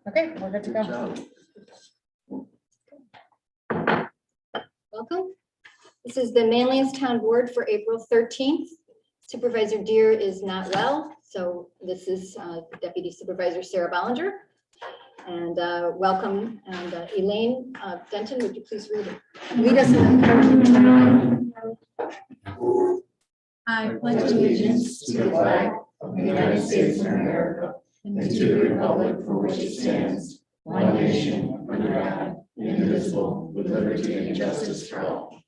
Okay, we're good to go. Welcome. This is the Manlius Town Board for April 13th. Supervisor Deere is not well, so this is Deputy Supervisor Sarah Bollinger. And welcome, and Elaine Denton, would you please lead us in the I pledge allegiance to the flag of the United States of America and to the republic for which it stands, one nation, under God, indivisible, with liberty and justice for all.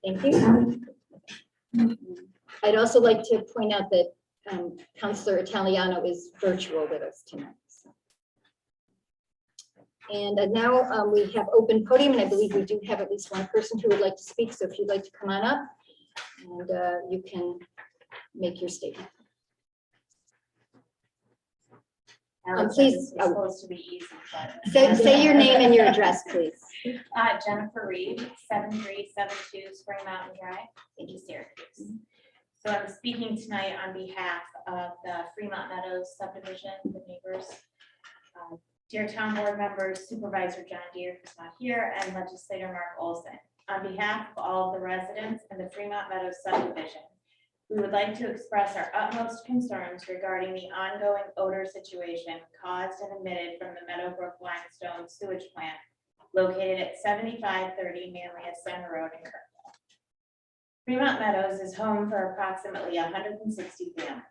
Thank you. I'd also like to point out that Councilor Italiano is virtual with us tonight. And now we have open podium, and I believe we do have at least one person who would like to speak. So if you'd like to come on up, and you can make your statement. Please, It's supposed to be easy. say your name and your address, please. Jennifer Reed, 7372 Spring Mountain Drive, thank you, Syracuse. So I'm speaking tonight on behalf of the Fremont Meadows subdivision, the neighbors. Dear Town Board members, Supervisor John Deere, who's not here, and Legislator Mark Olson. On behalf of all of the residents in the Fremont Meadows subdivision, we would like to express our utmost concerns regarding the ongoing odor situation caused and emitted from the Meadowbrook Limestone sewage plant located at 7530 Manlius Center Road in Kirkville. Fremont Meadows is home for approximately 160 families.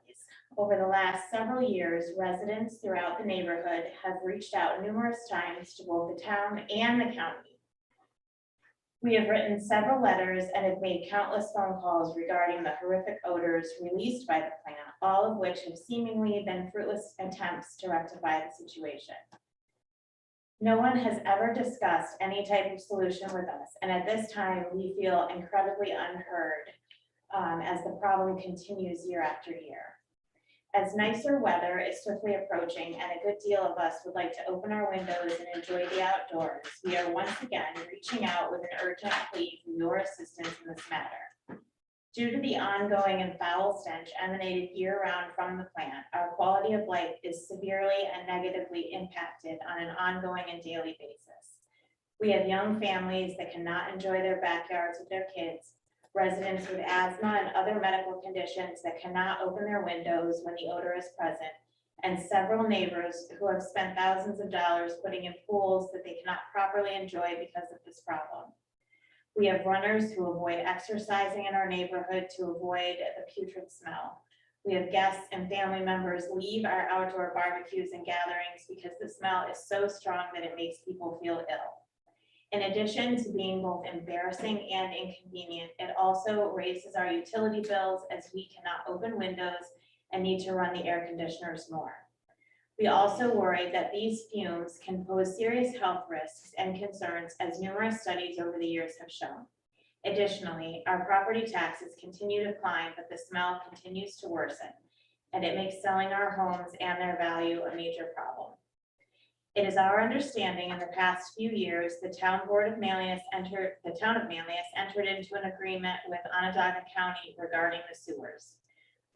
Over the last several years, residents throughout the neighborhood have reached out numerous times to both the town and the county. We have written several letters and have made countless phone calls regarding the horrific odors released by the plant, all of which have seemingly been fruitless attempts to rectify the situation. No one has ever discussed any type of solution with us, and at this time, we feel incredibly unheard as the problem continues year after year. As nicer weather is swiftly approaching and a good deal of us would like to open our windows and enjoy the outdoors, we are once again reaching out with an urgent plea for your assistance in this matter. Due to the ongoing and foul stench emanated year-round from the plant, our quality of life is severely and negatively impacted on an ongoing and daily basis. We have young families that cannot enjoy their backyards with their kids, residents with asthma and other medical conditions that cannot open their windows when the odor is present, and several neighbors who have spent thousands of dollars putting in pools that they cannot properly enjoy because of this problem. We have runners who avoid exercising in our neighborhood to avoid the putrid smell. We have guests and family members leave our outdoor barbecues and gatherings because the smell is so strong that it makes people feel ill. In addition to being both embarrassing and inconvenient, it also raises our utility bills as we cannot open windows and need to run the air conditioners more. We also worry that these fumes can pose serious health risks and concerns, as numerous studies over the years have shown. Additionally, our property taxes continue to climb, but the smell continues to worsen, and it makes selling our homes and their value a major problem. It is our understanding in the past few years, the town of Manlius entered into an agreement with Onondaga County regarding the sewers.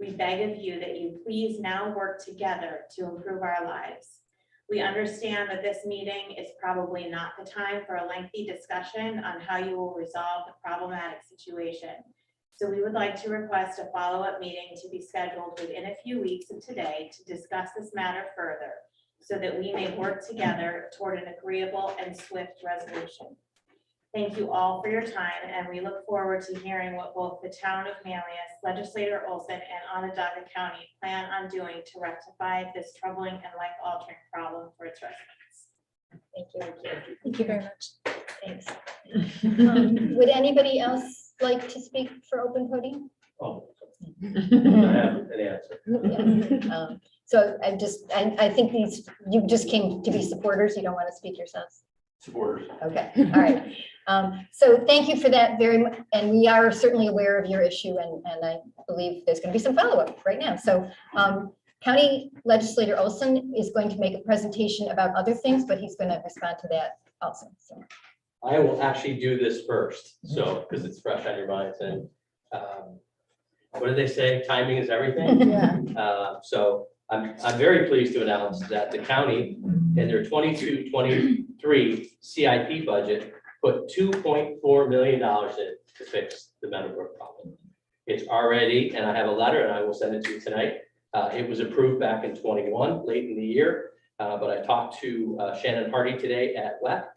We beg of you that you please now work together to improve our lives. We understand that this meeting is probably not the time for a lengthy discussion on how you will resolve the problematic situation. So we would like to request a follow-up meeting to be scheduled within a few weeks of today to discuss this matter further, so that we may work together toward an agreeable and swift resolution. Thank you all for your time, and we look forward to hearing what both the town of Manlius, Legislator Olson, and Onondaga County plan on doing to rectify this troubling and life-altering problem for its residents. Thank you. Thank you very much. Thanks. Would anybody else like to speak for open podium? Oh, I have an answer. Yeah. So I think you just came to be supporters. You don't want to speak yourselves. Supporters. Okay, all right. So thank you for that very much. And we are certainly aware of your issue, and I believe there's going to be some follow-up right now. So County Legislator Olson is going to make a presentation about other things, but he's going to respond to that also. So. I will actually do this first, so because it's fresh on your minds. And what do they say? Timing is everything. Yeah. So I'm very pleased to announce that the county in their 22-23 CIP budget put $2.4 million in to fix the Meadowbrook problem. It's already, and I have a letter and I will send it to you tonight. It was approved back in 21, late in the year, but I talked to Shannon Hardy today at WEP.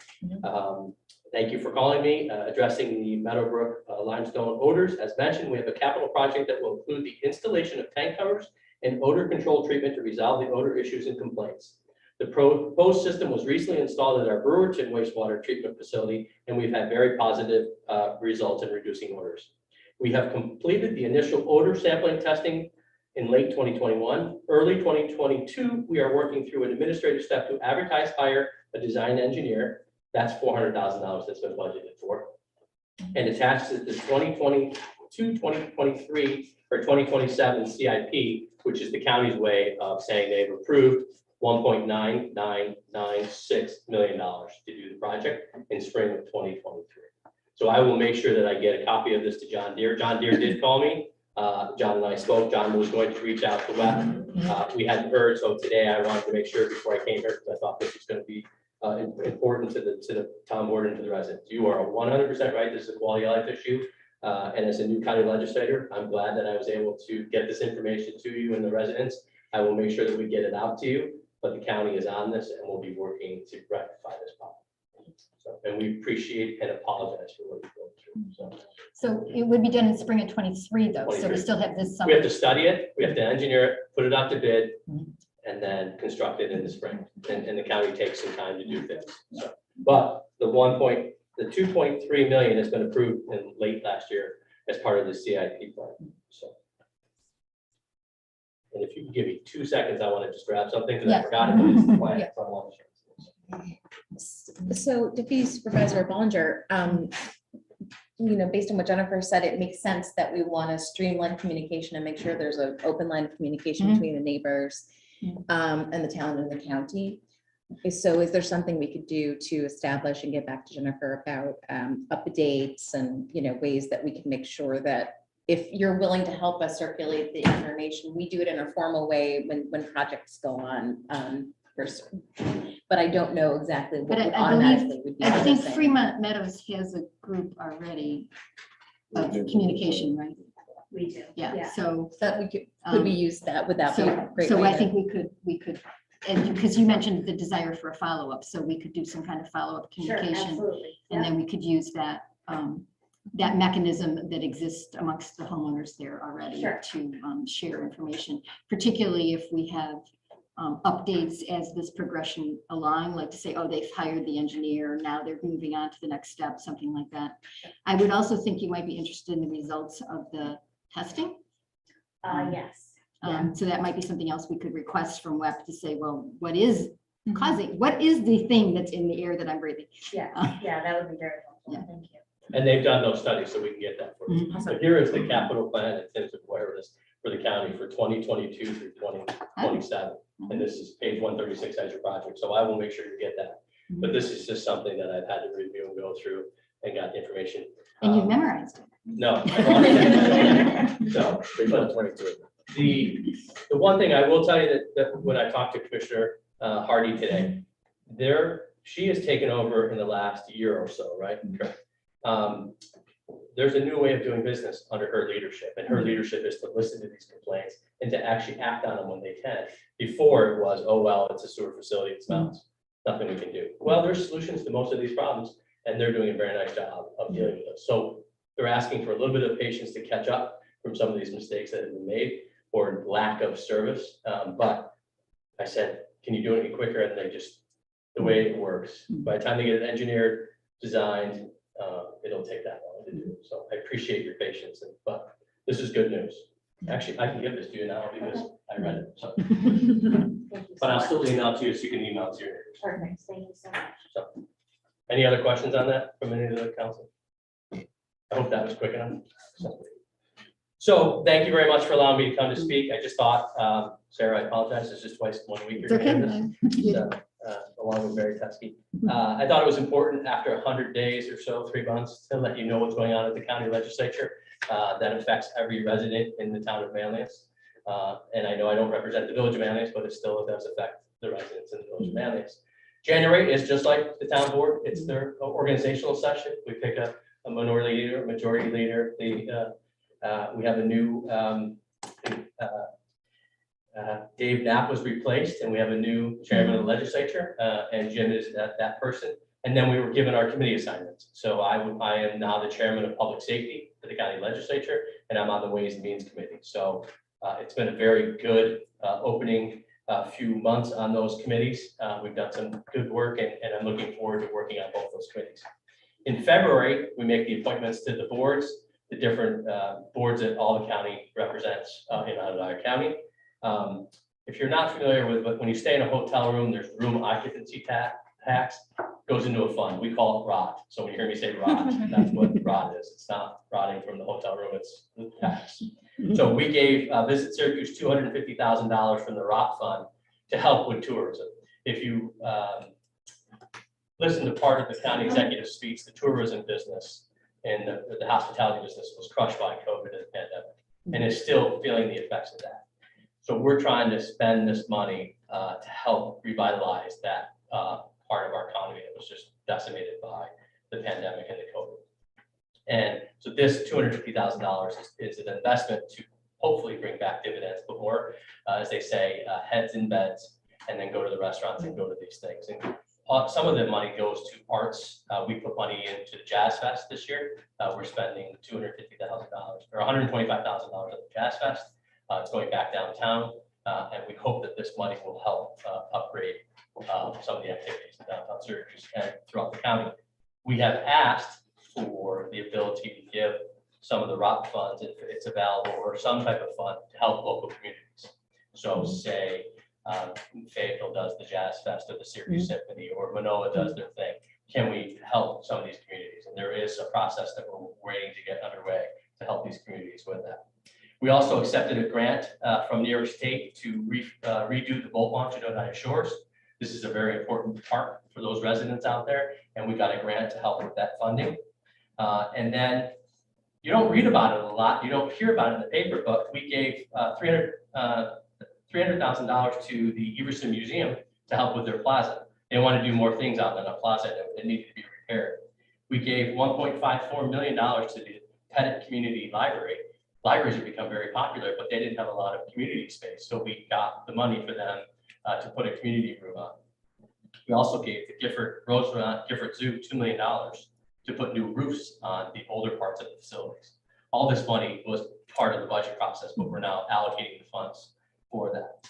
Thank you for calling me, addressing the Meadowbrook limestone odors. As mentioned, we have a capital project that will include the installation of tank covers and odor control treatment to resolve the odor issues and complaints. The proposed system was recently installed at our Brewerton wastewater treatment facility, and we've had very positive results in reducing odors. We have completed the initial odor sampling testing in late 2021. Early 2022, we are working through an administrative step to advertise, hire a design engineer. That's $400,000 that's been budgeted for. And attached to the 2022-2023 or 2027 CIP, which is the county's way of saying they've approved $1.9996 million to do the project in spring of 2023. So I will make sure that I get a copy of this to John Deere. John Deere did call me. John and I spoke. John was going to reach out to WEP. We hadn't heard, so today I wanted to make sure before I came here, because I thought this was going to be important to the town board and to the residents. You are 100% right. This is a quality of life issue. And as a new county legislator, I'm glad that I was able to get this information to you and the residents. I will make sure that we get it out to you, but the county is on this and we'll be working to rectify this problem. So, and we appreciate and apologize for what you're going through. So it would be done in spring of 23 though, so we 23. still have this We summer. have to study it, we have to engineer it, put it out to bid, and then construct it in the spring. And the county takes some time to do things. So, but the 2.3 million has been approved in late last year as part of the CIP plan. So. And if you can give me 2 seconds, I want to just grab something because I forgot it. But it's the plan. Yeah. So I want to share this. So Deputy Supervisor Ballinger, based on what Jennifer said, it makes sense that we want to streamline communication and make sure there's an open line of communication between the neighbors and the town and the county. So is there something we could do to establish and get back to Jennifer about updates and, ways that we can make sure that if you're willing to help us circulate the information, we do it in a formal way when projects go on first. But I don't know exactly what But would I automatically would be. I think the same. Fremont Meadows has a group already of communication, right? We do. Yeah, so. That we could we use that? Would that be a So, great? so way I to- think we could, and because you mentioned the desire for a follow-up, so we could do some kind of follow-up Sure, communication. absolutely. And then we could use that, that mechanism that exists amongst the homeowners there already Sure. to share information, particularly if we have updates as this progression along, like to say, oh, they've hired the engineer, now they're moving on to the next step, something like that. I would also think you might be interested in the results of the testing. Yes. So that might be something else we could request from WEP to say, well, what is the thing that's in the air that I'm breathing? Yeah, that would be very helpful. Yeah. Thank you. And they've done those studies, so we can get that for you. Mhm. So here is the capital plan in terms of awareness for the county for 2022 through 2027. And this is page 136 as your project. So I will make sure you get that. But this is just something that I've had to review and go through and got the information. And you've memorized it. No. So, but 22. the one thing I will tell you that when I talked to Commissioner Hardy today, she has taken over in the last year or so, right? There's a new way of doing business under her leadership, and her leadership is to listen to these complaints and to actually act on them when they can. Before it was, oh, well, it's a sewer facility, it smells, nothing we can do. Well, there's solutions to most of these problems, and they're doing a very nice job of dealing with it. So they're asking for a little bit of patience to catch up from some of these mistakes that have been made or lack of service. But I said, can you do it any quicker? And they just, the way it works, by the time they get it engineered, designed, it'll take that long to do. So I appreciate your patience, but this is good news. Actually, I can give this to you now because I read it. So, Thank you so but I'll much. still email it to you so you can email it to your. Perfect. Thank you so much. So, any other questions on that from any of the council? I hope that was quick enough. So thank you very much for allowing me to come to speak. I just thought, Sarah, I apologize. It's just twice 1 week. It's okay. So, along with Mary Teskey. I thought it was important after 100 days or so, 3 months, to let you know what's going on at the county legislature that affects every resident in the town of Manlius. And I know I don't represent the village of Manlius, but it still does affect the residents in the village of Manlius. January is just like the town board. It's their organizational session. We pick a minority leader, majority leader. We have a new Dave Knapp was replaced, and we have a new chairman of the legislature, and Jim is that person. And then we were given our committee assignments. So I am now the chairman of public safety for the county legislature, and I'm on the Ways and Means Committee. So it's been a very good opening few months on those committees. We've done some good work, and I'm looking forward to working on both those committees. In February, we make the appointments to the boards, the different boards that all the county represents in Onondaga County. If you're not familiar with, but when you stay in a hotel room, there's room occupancy tax goes into a fund. We call it rot. So when you hear me say rot, that's what rot is. It's not rotting from the hotel room, it's the tax. So we gave Visit Syracuse $250,000 from the rot fund to help with tourism. If you listen to part of the county executive speech, the tourism business and the hospitality business was crushed by COVID and the pandemic, and is still feeling the effects of that. So we're trying to spend this money to help revitalize that part of our economy that was just decimated by the pandemic and the COVID. And so this $250,000 is an investment to hopefully bring back dividends, but more, as they say, heads in beds, and then go to the restaurants and go to these things. And some of the money goes to arts. We put money into the Jazz Fest this year. We're spending $250,000 or $125,000 at the Jazz Fest. It's going back downtown, and we hope that this money will help upgrade some of the activities in downtown Syracuse and throughout the county. We have asked for the ability to give some of the ROT funds, if it's available, or some type of fund to help local communities. So say Fayetteville does the Jazz Fest or the Syracuse Symphony, or Manoa does their thing. Can we help some of these communities? And there is a process that we're waiting to get underway to help these communities with that. We also accepted a grant from New York State to redo the boat launch at Oneida Shores. This is a very important park for those residents out there, and we got a grant to help with that funding. And then you don't read about it a lot, you don't hear about it in the paper, but we gave $300,000 to the Everson Museum to help with their plaza. They want to do more things out in the plaza that needed to be repaired. We gave $1.54 million to the Pettit Community Library. Libraries have become very popular, but they didn't have a lot of community space. So we got the money for them to put a community room on. We also gave the Gifford Zoo $2 million to put new roofs on the older parts of the facilities. All this money was part of the budget process, but we're now allocating the funds for that.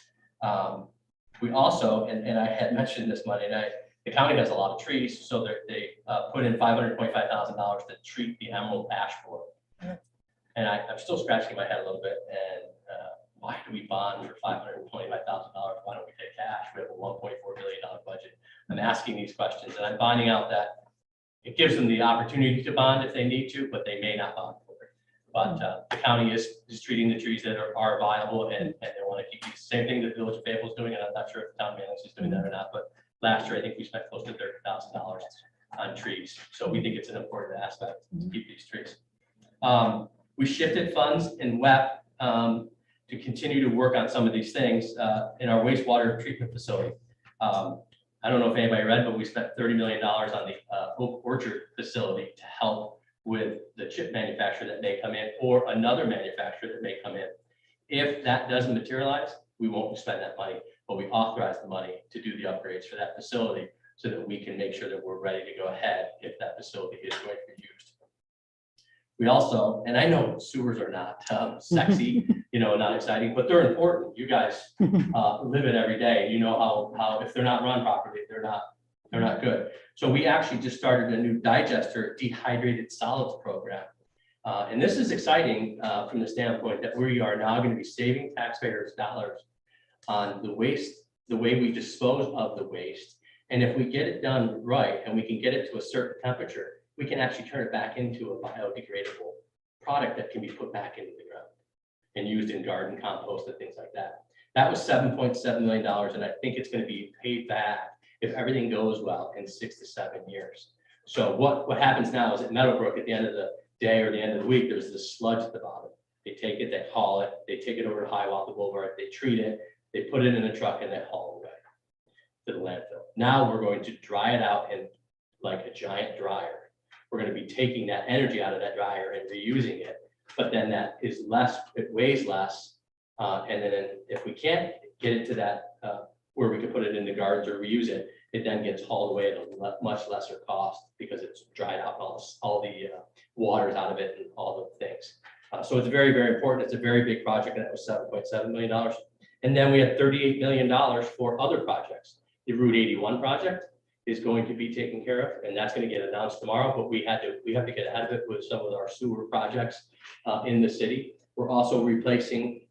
We also, and I had mentioned this money, and the county has a lot of trees, so they put in $525,000 to treat the emerald ash borer. And I'm still scratching my head a little bit, and why do we bond for $525,000? Why don't we take cash? We have a $1.4 billion budget. I'm asking these questions, and I'm finding out that it gives them the opportunity to bond if they need to, but they may not bond for it. But the county is treating the trees that are viable, and they want to keep the same thing that the village of Fayetteville is doing, and I'm not sure if the town of Manlius is doing that or not, but last year I think we spent close to $30,000 on trees. So we think it's an important aspect to keep these trees. We shifted funds in WEP to continue to work on some of these things in our wastewater treatment facility. I don't know if anybody read, but we spent $30 million on the Oak Orchard facility to help with the chip manufacturer that may come in, or another manufacturer that may come in. If that doesn't materialize, we won't spend that money, but we authorize the money to do the upgrades for that facility so that we can make sure that we're ready to go ahead if that facility is going to be used. We also, and I know sewers are not sexy, not exciting, but they're important. You guys live it every day. You know how if they're not run properly, they're not good. So we actually just started a new digester dehydrated solids program. And this is exciting from the standpoint that we are now going to be saving taxpayers dollars on the waste, the way we dispose of the waste. And if we get it done right, and we can get it to a certain temperature, we can actually turn it back into a biodegradable product that can be put back into the ground and used in garden compost and things like that. That was $7.7 million, and I think it's going to be paid back if everything goes well in 6 to 7 years. So what happens now is at Meadowbrook, at the end of the day or the end of the week, there's this sludge at the bottom. They take it, they haul it, they take it over to Hiawatha Boulevard, they treat it, they put it in a truck and they haul it away to the landfill. Now we're going to dry it out in like a giant dryer. We're going to be taking that energy out of that dryer and reusing it, but then that is less, it weighs less. And then if we can't get it to that, where we can put it in the gardens or reuse it, it then gets hauled away at a much lesser cost because it's dried out and all the waters out of it and all the things. So it's very, very important. It's a very big project, and that was $7.7 million. And then we had $38 million for other projects. The Route 81 project is going to be taken care of, and that's going to get announced tomorrow, but we have to get ahead of it with some of our sewer projects in the city. We're also replacing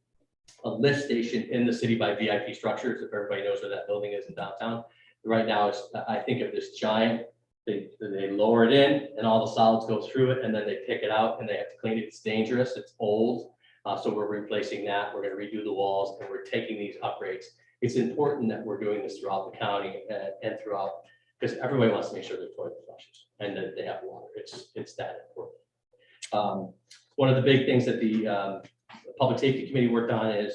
a lift station in the city by VIP Structures, if everybody knows where that building is in downtown. Right now, I think of this giant, they lower it in and all the solids go through it and then they pick it out and they have to clean it. It's dangerous, it's old. So we're replacing that. We're going to redo the walls and we're taking these upgrades. It's important that we're doing this throughout the county and throughout, because everybody wants to make sure their toilet flushes and that they have water. It's that important. One of the big things that the Public Safety Committee worked on is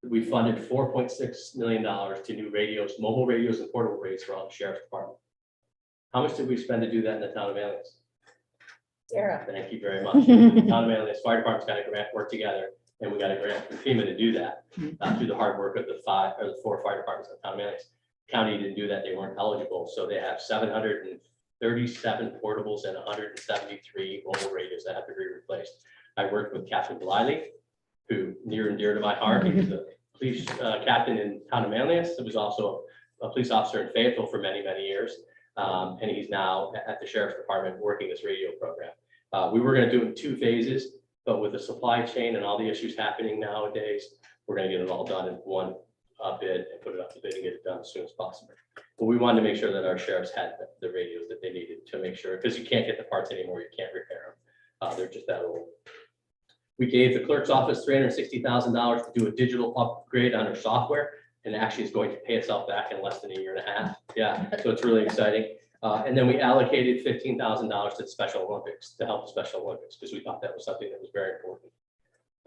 we funded $4.6 million to new radios, mobile radios and portable radios for all the sheriff's department. How much did we spend to do that in the town of Manlius? Zero. Thank you very much. The town of Manlius Fire Department's got a grant, work together, and we got a grant from FEMA to do that through the hard work of the 4 fire departments in the town of Manlius. County didn't do that; they weren't eligible, so they have 737 portables and 173 mobile radios that have to be replaced. I worked with Captain Delisle, who near and dear to my heart. He was the police captain in town of Manlius. He was also a police officer in Fayetteville for many, many years. And he's now at the sheriff's department working this radio program. We were going to do it in 2 phases, but with the supply chain and all the issues happening nowadays, we're going to get it all done in one bid and put it up to bid and get it done as soon as possible. But we wanted to make sure that our sheriffs had the radios that they needed to make sure, because you can't get the parts anymore, you can't repair them. They're just that old. We gave the clerk's office $360,000 to do a digital upgrade on their software, and actually is going to pay itself back in less than 1.5 years. Yeah, so it's really exciting. And then we allocated $15,000 to the Special Olympics to help the Special Olympics because we thought that was something that was very important.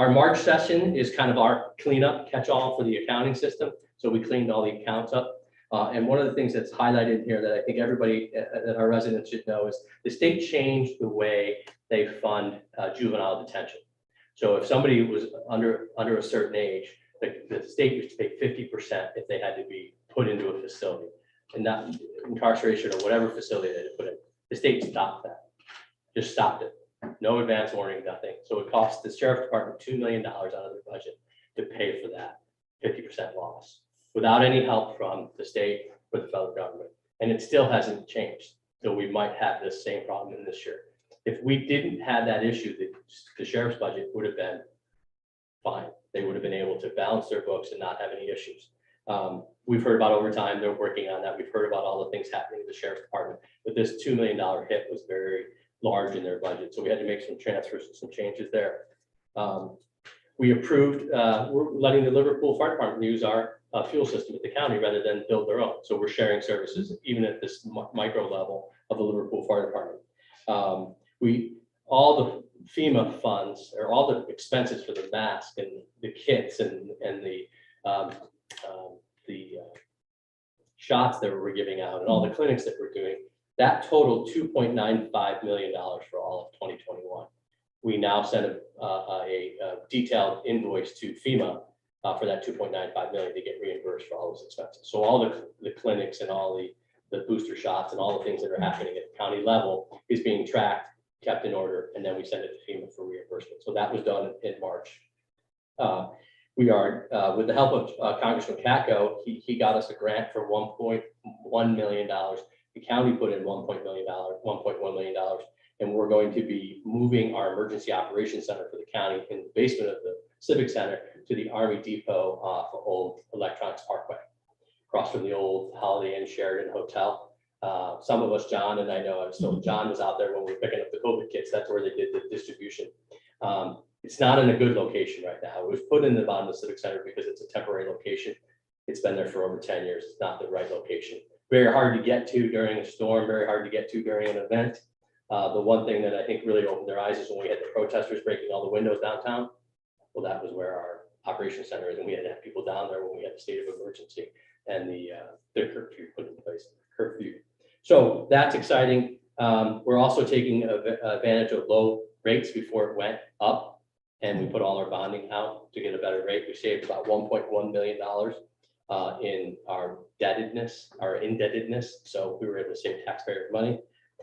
Our March session is kind of our cleanup catch-all for the accounting system. So we cleaned all the accounts up. And one of the things that's highlighted here that I think everybody that our residents should know is the state changed the way they fund juvenile detention. So if somebody was under a certain age, the state used to pay 50% if they had to be put into a facility, and not incarceration or whatever facility they had to put in. The state stopped that, just stopped it. No advance warning, nothing. So it cost the sheriff's department $2 million out of their budget to pay for that 50% loss without any help from the state or the federal government. And it still hasn't changed. So we might have this same problem in this year. If we didn't have that issue, the sheriff's budget would have been fine. They would have been able to balance their books and not have any issues. We've heard about overtime. They're working on that. We've heard about all the things happening in the sheriff's department, but this $2 million hit was very large in their budget. So we had to make some transfers and some changes there. We approved, we're letting the Liverpool Fire Department use our fuel system at the county rather than build their own. So we're sharing services, even at this micro level of the Liverpool Fire Department. All the FEMA funds or all the expenses for the mask and the kits and the shots that we're giving out and all the clinics that we're doing, that totaled $2.95 million for all of 2021. We now send a detailed invoice to FEMA for that $2.95 million to get reimbursed for all those expenses. So all the clinics and all the booster shots and all the things that are happening at the county level is being tracked, kept in order, and then we send it to FEMA for reimbursement. So that was done in March. We are, with the help of Congressman Katko, he got us a grant for $1.1 million. The county put in $1.1 million, and we're going to be moving our emergency operations center for the county in the basement of the Civic Center to the Army Depot off of Old Electronics Parkway, across from the old Holiday Inn Sheridan Hotel. Some of us, John and I know, so John was out there when we were picking up the COVID kits. That's where they did the distribution. It's not in a good location right now. It was put in the bottom of the Civic Center because it's a temporary location. It's been there for over 10 years. It's not the right location. Very hard to get to during a storm, very hard to get to during an event. The one thing that I think really opened their eyes is when we had the protesters breaking all the windows downtown. Well, that was where our operations center is, and we had to have people down there when we had the state of emergency and the curfew put in place, curfew. So that's exciting. We're also taking advantage of low rates before it went up, and we put all our bonding out to get a better rate. We saved about $1.1 million in our indebtedness. So we were able to save taxpayers money.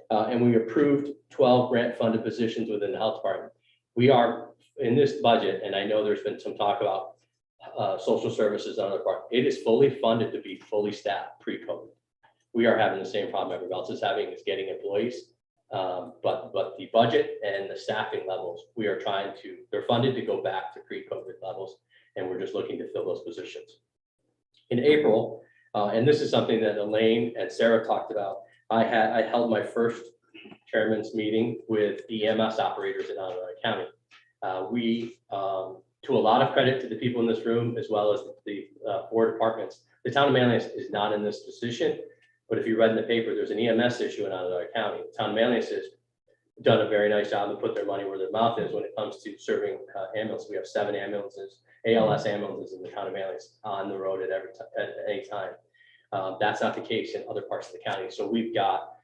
And we approved 12 grant funded positions within the health department. We are in this budget, and I know there's been some talk about social services on the part. It is fully funded to be fully staffed pre-COVID. We are having the same problem everybody else is having, is getting employees. But the budget and the staffing levels, they're funded to go back to pre-COVID levels, and we're just looking to fill those positions. In April, and this is something that Elaine and Sarah talked about, I held my first chairman's meeting with EMS operators in Onondaga County. To a lot of credit to the people in this room, as well as the 4 departments, the town of Manlius is not in this position. But if you read in the paper, there's an EMS issue in Onondaga County. The town of Manlius has done a very nice job and put their money where their mouth is when it comes to serving ambulances. We have 7 ambulances, ALS ambulances in the town of Manlius on the road at any time. That's not the case in other parts of the county. So we've got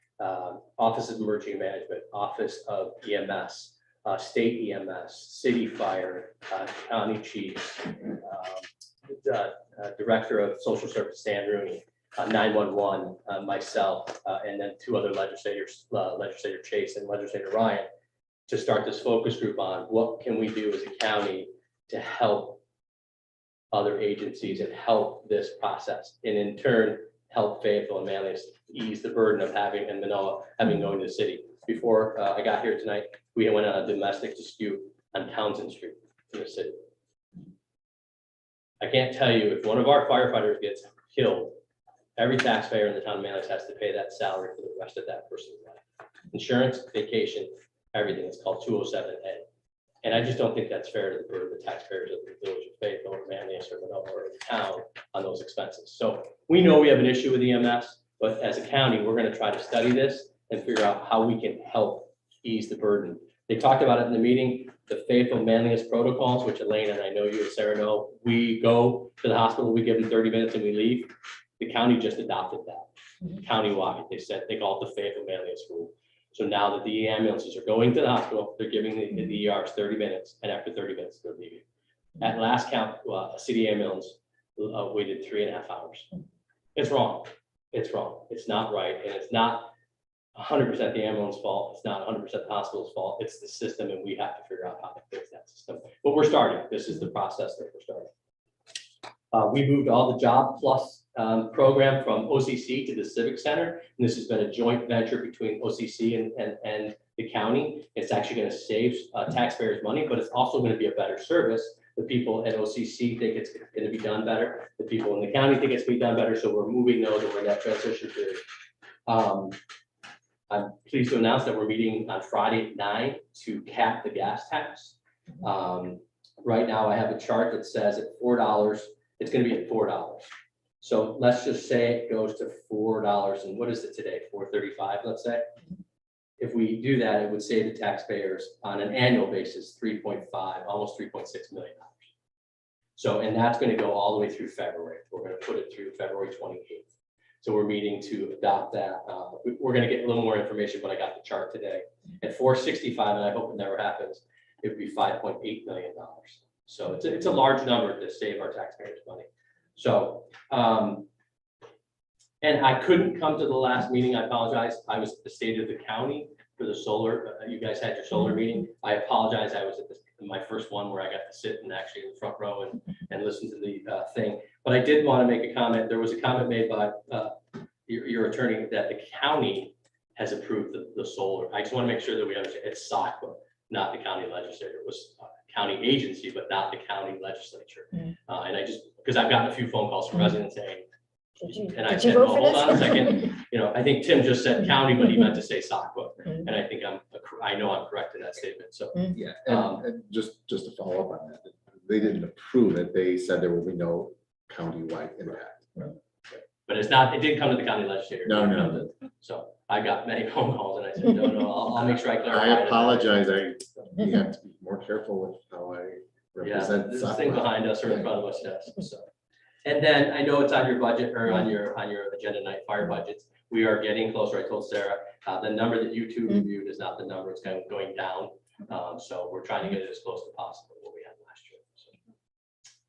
Office of Emergency Management, Office of EMS, State EMS, City Fire, County Chiefs, Director of Social Service, Stan Rooney, 911, myself, and then 2 other legislators, Legislator Chase and Legislator Ryan, to start this focus group on what can we do as a county to help other agencies and help this process, and in turn, help Fayetteville and Manlius ease the burden of having, and Manoa having going to the city. Before I got here tonight, we went on a domestic dispute on Townsend Street in the city. I can't tell you, if one of our firefighters gets killed, every taxpayer in the town of Manlius has to pay that salary for the rest of that person's life. Insurance, vacation, everything. It's called 207A. And I just don't think that's fair to the burden of the taxpayers of the village of Fayetteville or Manlius or Manoa or the town on those expenses. So we know we have an issue with EMS, but as a county, we're going to try to study this and figure out how we can help ease the burden. They talked about it in the meeting, the Fayetteville Manlius protocols, which Elaine and I know you and Sarah know. We go to the hospital, we give them 30 minutes and we leave. The county just adopted that countywide. They said they call it the Fayetteville Manlius rule. So now that the ambulances are going to the hospital, they're giving the ERs 30 minutes, and after 30 minutes, they're leaving. At last count, a city ambulance waited 3.5 hours. It's wrong. It's wrong. It's not right. And it's not 100% the ambulance fault. It's not 100% the hospital's fault. It's the system, and we have to figure out how to fix that system. But we're starting. This is the process that we're starting. We moved all the Job Plus program from OCC to the Civic Center. And this has been a joint venture between OCC and the county. It's actually going to save taxpayers money, but it's also going to be a better service. The people at OCC think it's going to be done better. The people in the county think it's going to be done better. So we're moving those over that transition period. I'm pleased to announce that we're meeting on Friday at 9 to cap the gas tax. Right now I have a chart that says at $4, it's going to be at $4. So let's just say it goes to $4, and what is it today? $4.35, let's say. If we do that, it would save the taxpayers on an annual basis 3.5, almost $3.6 million. So, and that's going to go all the way through February. We're going to put it through February 28th. So we're meeting to adopt that. We're going to get a little more information, but I got the chart today. At $4.65, and I hope it never happens, it would be $5.8 million. So it's a large number to save our taxpayers money. So, and I couldn't come to the last meeting. I apologize. I was at the State of the County for the solar. You guys had your solar meeting. I apologize. I was at my first one where I got to sit and actually in the front row and listen to the thing. But I did want to make a comment. There was a comment made by your attorney that the county has approved the solar. I just want to make sure that we understand it's SACWA, not the county legislature. It was county agency, but not the county legislature. And I just, because I've gotten a few phone calls from residents saying, and I said, well, hold on a second. You know, I think Tim just said county, but he meant to say SACWA. And I think I know I'm correct in that statement. So Yeah, and just to follow up on that, they didn't approve it. They said there will be no countywide impact. but it's not, it didn't come to the county legislature. No. So I got many phone calls and I said, no, I'll make sure I clarify. I it. apologize. You have to be more careful with how I Yeah, represent. this thing behind us or in front of us, yes, so. And then I know it's on your budget or on your agenda tonight, fire budgets. We are getting closer. I told Sarah, the number that you two reviewed is not the number, it's kind of going down. So we're trying to get it as close as possible to what we had last year. So,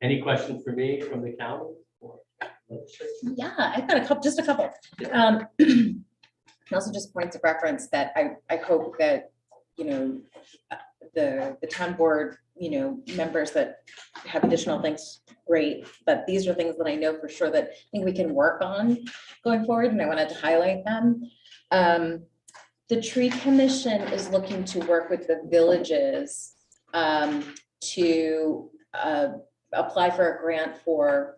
any questions for me from the county? Yeah, I've got just a couple. Also just points of reference that I hope that, you know, the town board, you know, members that have additional things, great, but these are things that I know for sure that I think we can work on going forward, and I wanted to highlight them. The tree commission is looking to work with the villages to apply for a grant for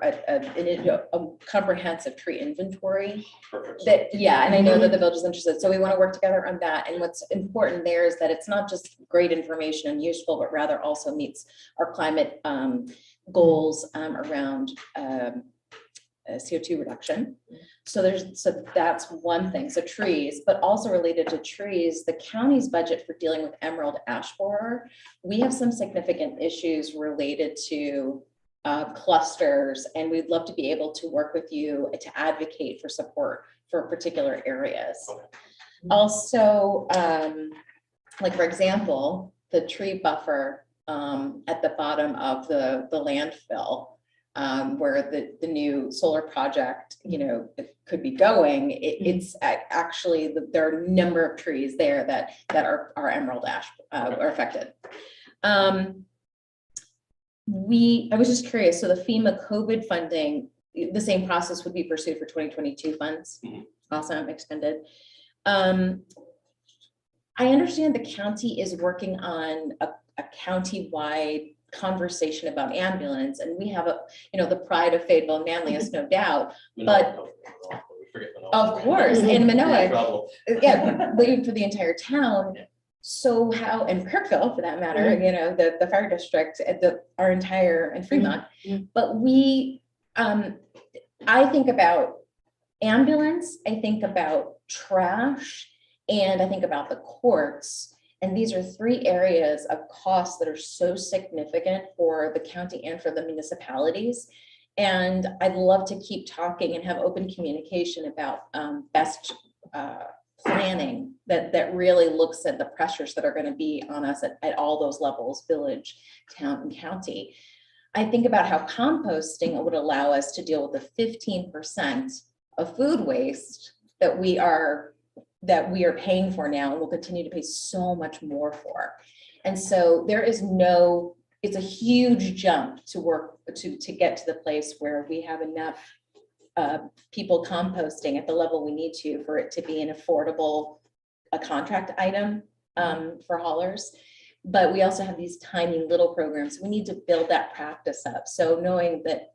a comprehensive tree inventory. Perfect. That, yeah, and I know that the village is interested, so we want to work together on that. And what's important there is that it's not just great information and useful, but rather also meets our climate goals around CO2 reduction. So that's one thing. So trees, but also related to trees, the county's budget for dealing with emerald ash borer. We have some significant issues related to clusters, and we'd love to be able to work with you to advocate for support for particular areas. Okay. Also, like for example, the tree buffer at the bottom of the landfill, where the new solar project, you know, it could be going. It's actually there are a number of trees there that are emerald ash are affected. I was just curious, so the FEMA COVID funding, the same process would be pursued for 2022 funds, awesome, expended. I understand the county is working on a county-wide conversation about ambulance, and we have the pride of Fayetteville, Manlius, no doubt, but of course, in Manoa, yeah, waiting for the entire town. So how, and Kirkville for that matter, you know, the fire district at our entire, and Fremont, but I think about ambulance, I think about trash, and I think about the courts. And these are three areas of costs that are so significant for the county and for the municipalities. And I'd love to keep talking and have open communication about best planning that really looks at the pressures that are going to be on us at all those levels, village, town, and county. I think about how composting would allow us to deal with the 15% of food waste that we are paying for now and will continue to pay so much more for. And so it's a huge jump to work to get to the place where we have enough people composting at the level we need to for it to be an affordable contract item for haulers. But we also have these tiny little programs. We need to build that practice up. So knowing that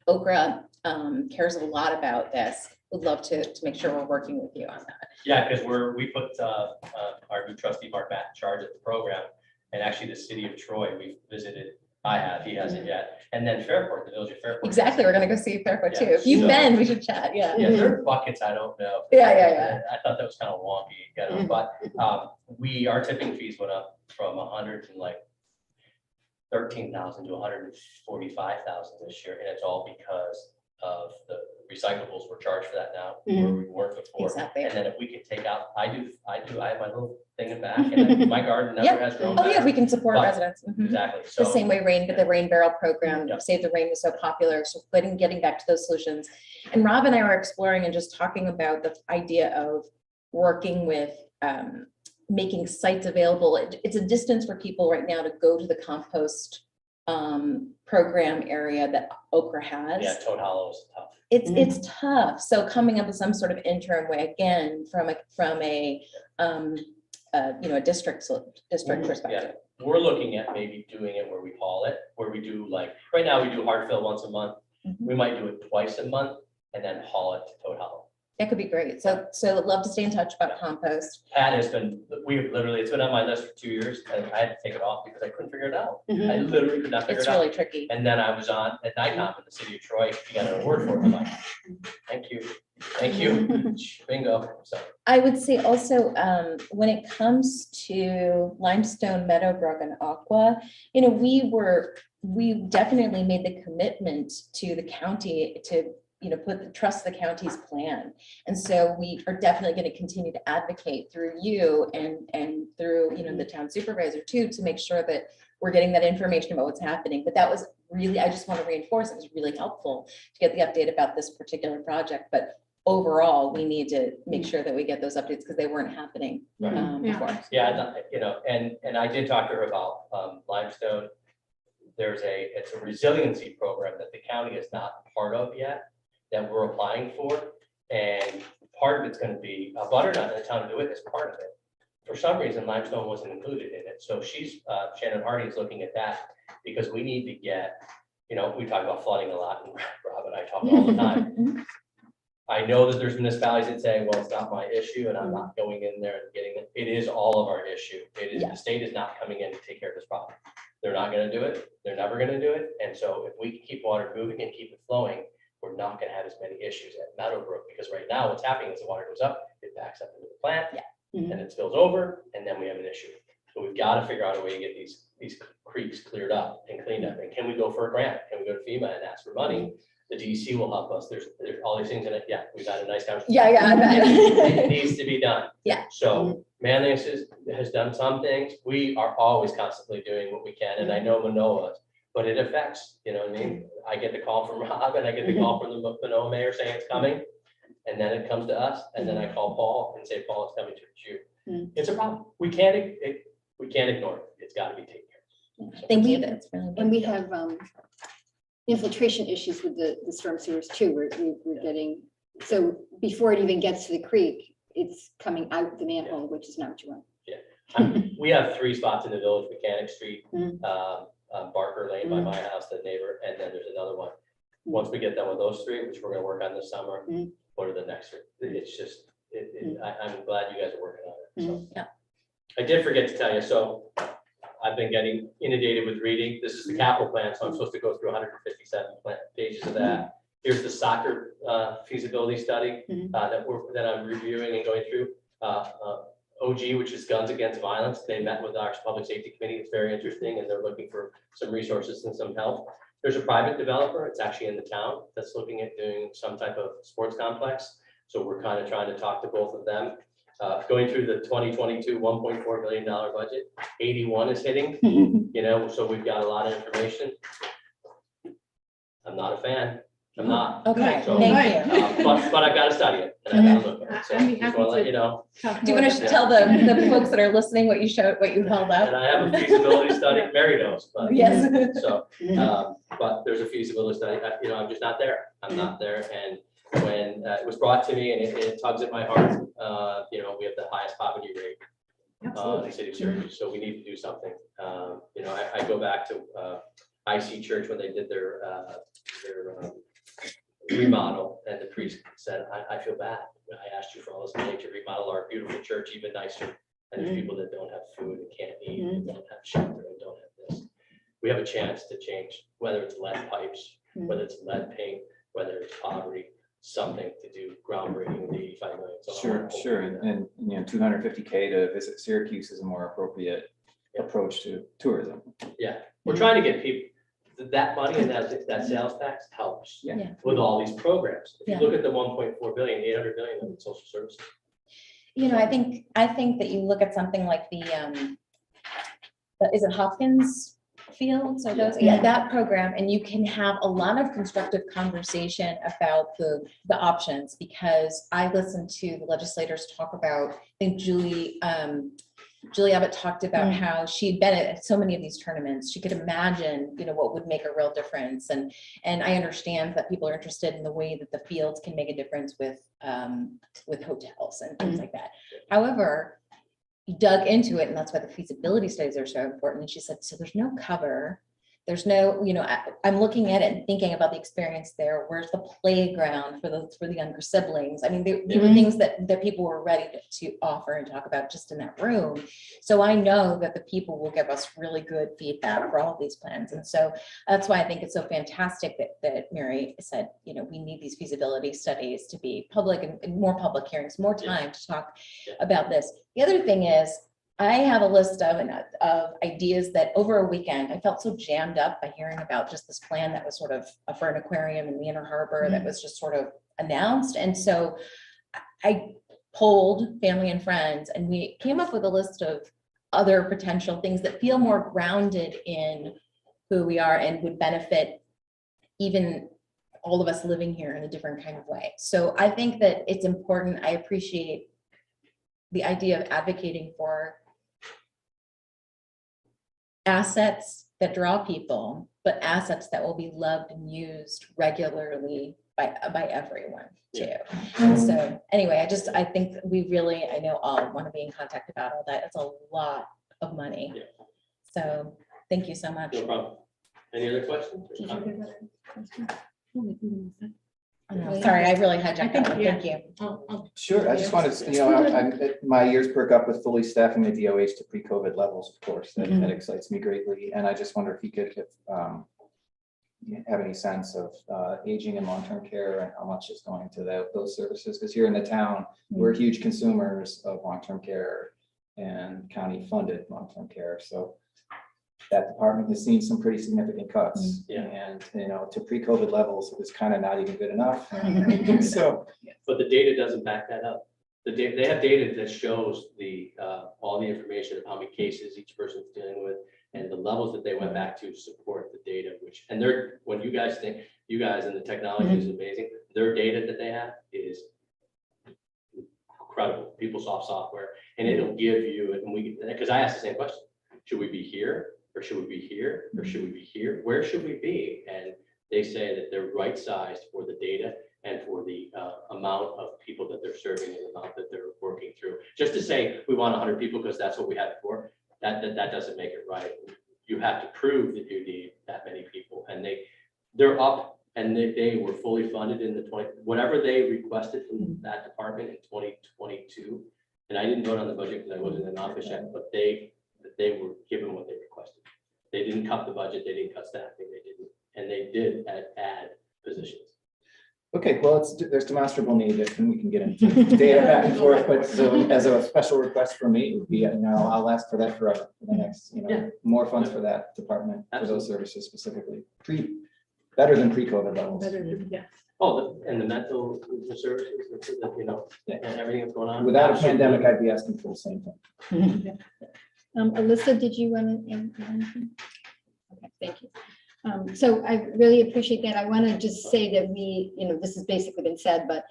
Okra cares a lot about this, would love to make sure we're working with you on that. Yeah, because we put our new trustee Mark Matt in charge of the program, and actually the city of Troy, we visited. He hasn't yet, and then Fairport, the village of Fairport. Exactly, we're gonna go see Fairport too. Yeah, If you've so- been, we should chat. Yeah. Yeah, there are buckets, I don't know. Yeah. I thought that was kind of wonky, you know, but our tipping fees went up from 13,000 to 145,000 this year, and it's all because of the recyclables were charged for that now, where we weren't before. Exactly. And then if we could take out, I have my little thing in back, and my garden never has grown Oh yeah, back. we can support But- residents. Mhm. Exactly, The so. same way the rain barrel program, Yeah. Save the Rain was so popular. So getting back to those solutions. And Rob and I were exploring and just talking about the idea of working with making sites available. It's a distance for people right now to go to the compost program area that Okra has. Yeah, Toad Hollow is tough. It's tough. So coming up with some sort of interim way, again, from a district perspective. We're looking at maybe doing it where we haul it, where we do right now we do hard fill once a month. Mhm. We might do it twice a month and then haul it to Toad Hollow. That could be great. So love to stay in touch about compost. Pat has been, it's been on my list for 2 years, and I had to take it off because I couldn't figure it out. I Mhm. literally could not figure It's it out. really tricky. And then I was on at NICOM in the city of Troy, she got an award for it. I'm like, thank you, bingo. So, I would say also, when it comes to Limestone, Meadowbrook and Aqua, we definitely made the commitment to the county to, trust the county's plan. And so we are definitely going to continue to advocate through you and through, the town supervisor too, to make sure that we're getting that information about what's happening. But that was really, I just want to reinforce, it was really helpful to get the update about this particular project. But overall, we need to make sure that we get those updates because they weren't happening before. yeah, and I did talk to her about Limestone. It's a resiliency program that the county is not part of yet, that we're applying for. And part of it's going to be a butternut in the town to do it as part of it. For some reason, Limestone wasn't included in it. So Shannon Hardy is looking at that because we need to get, we talk about flooding a lot, and Rob and I talk all the time. I know that there's municipalities that say, well, it's not my issue and I'm not going in there and getting it. It is all of our issue. It is, the state is not coming in to take care of this problem. They're not going to do it. They're never going to do it. And so if we can keep water moving and keep it flowing, we're not going to have as many issues at Meadowbrook, because right now what's happening is the water goes up, it backs up into the plant, and it spills over, and then we have an issue. So we've got to figure out a way to get these creeks cleared up and cleaned up. And can we go for a grant? Can we go to FEMA and ask for money? The DEC will help us. There's all these things in it. Yeah, we've had a nice conversation. I bet. It needs to be done. Yeah. So Manlius has done some things. We are always constantly doing what we can. And I know Manoa, but it affects, what I mean? I get the call from Rob and I get the call from the Manoa mayor saying it's coming. And then it comes to us. And then I call Paul and say, Paul, it's coming to you. It's a problem. We can't ignore it. It's got to be taken care of. Thank you. That's really And we have infiltration issues with the storm sewers too. We're getting, so before it even gets to the creek, it's coming out the manhole, which is not what you want. We have 3 spots in the village: Mechanic Street, Barker Lane by my house, the neighbor, and then there's another one. Once we get done with those 3, which we're going to work on this summer, what are the next 3? It's just, I'm glad you guys are working on it. So. Yeah. I did forget to tell you, so I've been getting inundated with reading. This is the capital plan, so I'm supposed to go through 157 pages of that. Here's the soccer feasibility study that I'm reviewing and going through. OG, which is Guns Against Violence. They met with our public safety committee. It's very interesting, and they're looking for some resources and some help. There's a private developer. It's actually in the town that's looking at doing some type of sports complex. So we're kind of trying to talk to both of them. Going through the 2022 $1.4 billion budget, 81 is hitting, so we've got a lot of information. I'm not a fan. I'm not. Okay, So, thank you. but I've got to study it. And I got to look at it. So I'd be just happy want to let to. you know. Do you want to tell the folks that are listening what you held up? And I have a feasibility study. Mary knows, but Yes. so, but there's a feasibility study. I'm just not there. I'm not there. And when it was brought to me, and it tugs at my heart, we have the highest poverty rate in the city of Syracuse, so we need to do something. I go back to IC Church when they did their remodel, and the priest said, I feel bad. I asked you for all this money to remodel our beautiful church even nicer, and there's people that don't have food and can't eat, and don't have shelter and don't have this. We have a chance to change, whether it's lead pipes, whether it's lead paint, whether it's poverty, something to do groundbreaking with 85 million. So Sure. And 250K to visit Syracuse is a more appropriate approach to tourism. Yeah, we're trying to get people, that money and that sales tax helps Yeah. with all these programs. If Yeah. you look at the 1.4 billion, 800 million of it's social services. I think that you look at something like is it Hopkins Fields or those, that program, and you can have a lot of constructive conversation about the options, because I listened to the legislators talk about, I think Julie Abbott talked about how she'd been at so many of these tournaments. She could imagine, what would make a real difference. And I understand that people are interested in the way that the fields can make a difference with hotels and things like that. However, you dug into it, and that's why the feasibility studies are so important. And she said, so there's no cover, There's no, I'm looking at it and thinking about the experience there. Where's the playground for the younger siblings? I mean, there were things that people were ready to offer and talk about just in that room. So I know that the people will give us really good feedback for all of these plans. And so that's why I think it's so fantastic that Mary said, we need these feasibility studies to be public and more public hearings, more time to talk about this. The other thing is, I have a list of ideas that over a weekend, I felt so jammed up by hearing about just this plan that was sort of for an aquarium in the Inner Harbor that was just sort of announced. And so I polled family and friends, and we came up with a list of other potential things that feel more grounded in who we are and would benefit even all of us living here in a different kind of way. So I think that it's important. I appreciate the idea of advocating for assets that draw people, but assets that will be loved and used regularly by everyone too. And so anyway, I think I know all want to be in contact about all that. It's a lot of money. Yeah. So thank you so much. No problem. Any other questions? Did you give her a question? Sorry, I really hijacked that one. Thank you. Sure, I just wanted to, my ears perk up with fully staffing the DOH to pre-COVID levels, of course, that excites me greatly. And I just wonder if you could have any sense of aging and long-term care and how much is going to those services, because here in the town, we're huge consumers of long-term care and county-funded long-term care. So that department has seen some pretty significant cuts. And, to pre-COVID levels, it was kind of not even good enough. So, But the data doesn't back that up. They have data that shows all the information of how many cases each person's dealing with and the levels that they went back to support the data, when you guys and the technology is amazing, their data that they have is incredible. PeopleSoft software, and it'll give you, because I asked the same question, should we be here? Or should we be here? Or should we be here? Where should we be? And they say that they're right sized for the data and for the amount of people that they're serving and the amount that they're working through. Just to say we want 100 people because that's what we had before, that doesn't make it right. You have to prove that you need that many people, and they're up, and they were fully funded in whatever they requested from that department in 2022. And I didn't vote on the budget because I wasn't in office yet, but they were given what they requested. They didn't cut the budget, they didn't cut staffing, and they did add positions. okay, well, there's demonstrable need, and we can get into data back and forth, but so as a special request for me, it would be, I'll ask for that forever for the next, more funds for that department, for those services specifically. Better than pre-COVID levels. And the mental services, and everything that's going on. Without a pandemic, I'd be asking for the same thing. Alyssa, did you want to add anything? Okay, thank you. So I really appreciate that. I want to just say that this has basically been said, but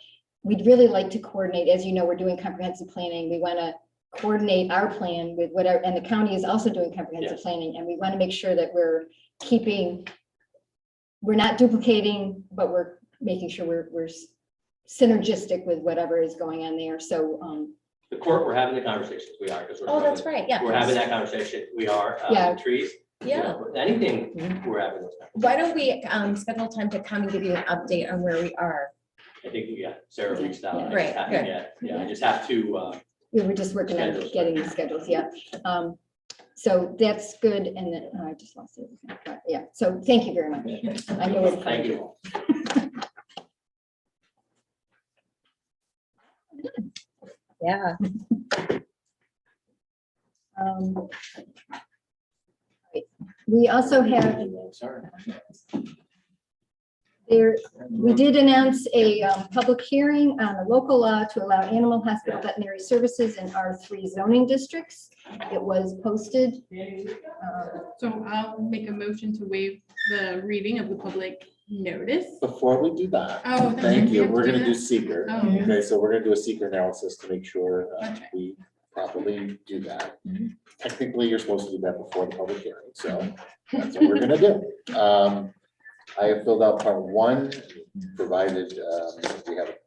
we'd really like to coordinate. As you know, we're doing comprehensive planning. We want to coordinate our plan with whatever, and the county is also doing comprehensive planning. And we want to make sure that we're not duplicating, but we're making sure we're synergistic with whatever is going on there. So, the court, we're having the conversations. We are. That's right. Yeah. We're having that conversation. We are. Trees. Yeah. Anything, we're having those conversations. Why don't we schedule time to come and give you an update on where we are? I think, Sarah reached out. Great, I just have to. we were just working on getting the schedules. So that's good. And then I just lost it. But yeah. So thank you very much. I know where to find Thank you. Yeah. We also have Sorry. we did announce a public hearing on a local law to allow animal hospital veterinary services in R3 zoning districts. It was posted. So I'll make a motion to waive the reading of the public notice. Before we do that, Oh, thank we you. have to We're do gonna do that? seeker. Oh. Okay, so we're gonna do a seeker analysis to make sure Okay. we properly do that. Mm-hmm. Technically, you're supposed to do that before the public hearing, so that's what we're gonna do. I have filled out part one, provided we have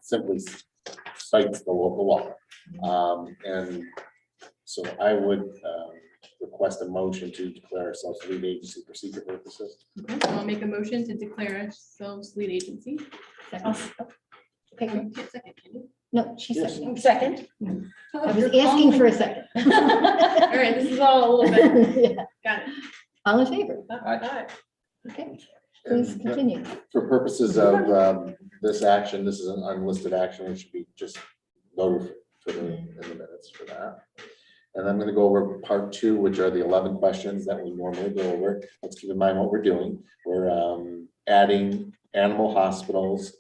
simply cites the local law. And so I would request request a motion to declare ourselves lead agency for secret purposes. Okay, so I'll make a motion to declare ourselves lead agency. Second. Okay, You can't second, can you? no, she Yes. seconded. Second. I was asking for a second. All right, this is all a little bit, Yeah. got it. All in favor? Aye. Okay, please continue. For purposes of this action, this is an unlisted action, it should be just voted for in the minutes for that. And I'm gonna go over part 2, which are the 11 questions that we normally go over. Let's keep in mind what we're doing. We're adding animal hospitals,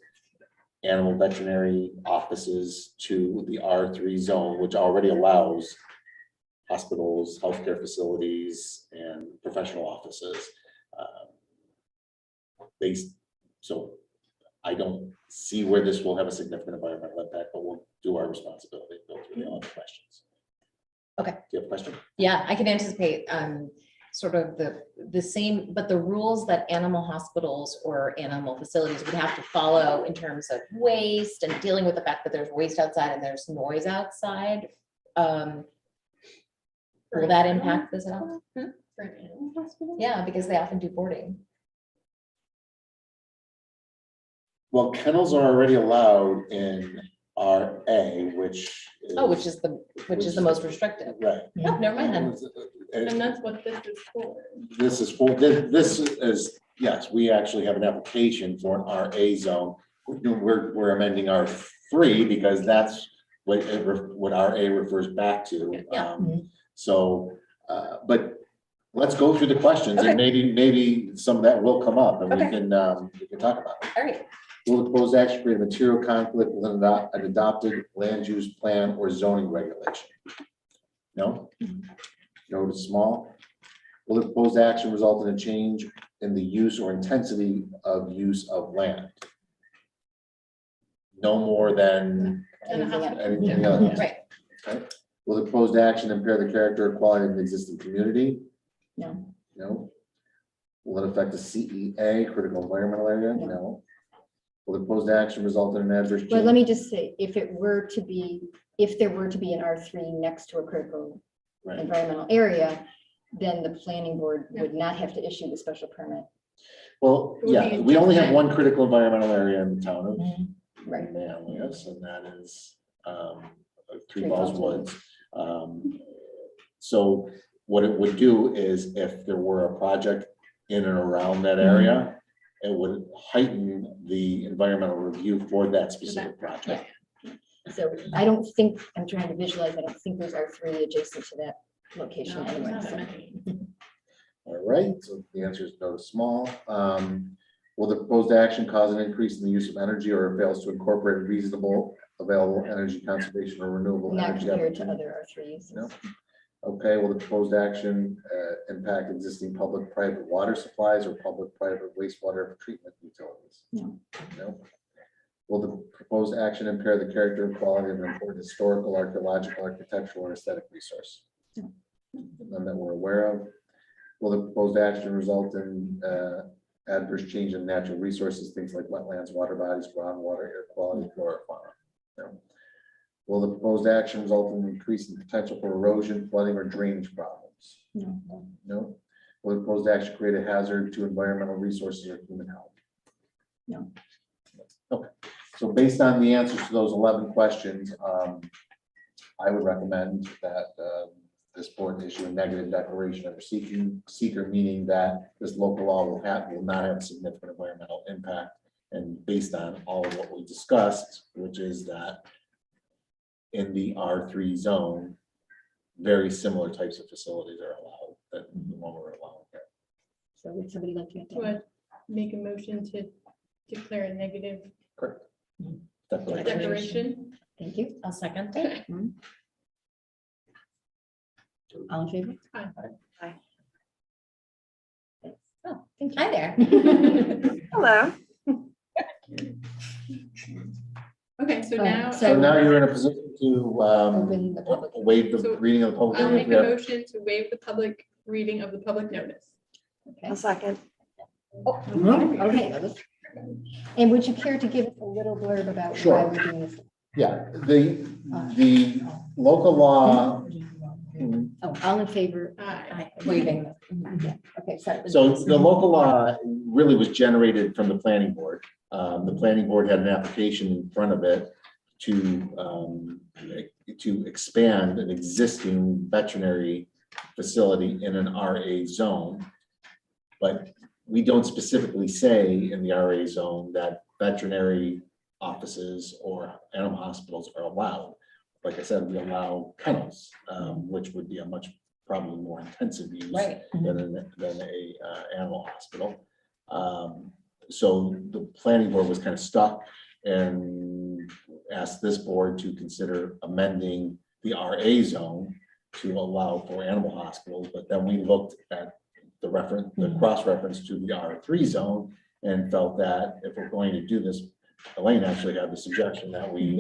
animal veterinary offices to the R3 zone, which already allows hospitals, healthcare facilities, and professional offices. So I don't see where this will have a significant environmental impact, but we'll do our responsibility, go through the other questions. Okay. Do you have a question? Yeah, I can anticipate sort of the same, but the rules that animal hospitals or animal facilities would have to follow in terms of waste and dealing with the fact that there's waste outside and there's noise outside. Will that impact this at all? For an animal hospital? Yeah, because they often do boarding. Well, kennels are already allowed in RA, which is. Oh, which is the most restrictive. Right. No, never mind then. And that's what this is for. This is, yes, we actually have an application for an RA zone. We're amending R3 because that's what RA refers back to. Yeah. So, but let's go through the questions and maybe some of that will come up and we can talk about it. All right. Will the proposed action create a material conflict with an adopted land use plan or zoning regulation? No? No to small. Will the proposed action result in a change in the use or intensity of use of land? No more than anything else. Right. Okay. Will the proposed action impair the character or quality of the existing community? No. No. Will it affect the CEA, critical environmental area? No. Will the proposed action result in an adverse change? Well, let me just say, if there were to be an R3 next to a critical Right. environmental area, then the planning board would not have to issue the special permit. Well, It would yeah, be we only have just one critical environmental area in the town of Right. Manlius, and that is Three Three Falls Falls Woods. So what it would do is if there were a project in and around that area, it would heighten the environmental review for that specific project. So I don't think, I'm trying to visualize, I don't think there's R3 adjacent to that location No, anyway. not so. that many. All right, so the answer is no to small. Will the proposed action cause an increase in the use of energy or fails to incorporate reasonable available energy conservation or renewable Not energy? compared to opportunities? other R3 uses. No. Okay, will the proposed action impact existing public-private water supplies or public-private wastewater treatment utilities? No. No. Will the proposed action impair the character and quality of an important historical, archaeological, architectural, or aesthetic resource? No. None that we're aware of. Will the proposed action result in adverse change in natural resources, things like wetlands, water bodies, groundwater, air quality, flora, fauna? No. Will the proposed action result in an increase in potential for erosion, flooding, or drainage problems? No. No. Will the proposed action create a hazard to environmental resources or human health? No. Okay, so based on the answers to those 11 questions, I would recommend that this board issue a negative declaration under seeker, meaning that this local law will not have significant environmental impact. And based on all of what we discussed, which is that in the R3 zone, very similar types of facilities are allowed that the one we're allowing here. So would somebody like to make So that? I make a motion to declare a negative Correct. Declaration. declaration. Thank you. I'll second. All in favor? Aye. Aye. Oh, thank you. Hi there. Hello. Okay, so Oh, now So now you're in a position to Open the public. waive the So reading of the public. I'll hearing. make a Yeah. motion to waive the public reading of the public notice. Okay. A second. Okay. And would you care to give us a little blurb about why Sure. we're doing this? Yeah, the local law Oh, all in favor? Aye. Waiving. Yeah, okay, sorry. So the local law really was generated from the planning board. The planning board had an application in front of it to expand an existing veterinary facility in an RA zone. But we don't specifically say in the RA zone that veterinary offices or animal hospitals are allowed. Like I said, we allow kennels, which would be a much probably more intensive use Right. than a animal hospital. So the planning board was kind of stuck and asked this board to consider amending the RA zone to allow for animal hospitals. But then we looked at the cross-reference to the R3 zone and felt that if we're going to do this, Elaine actually had the suggestion that we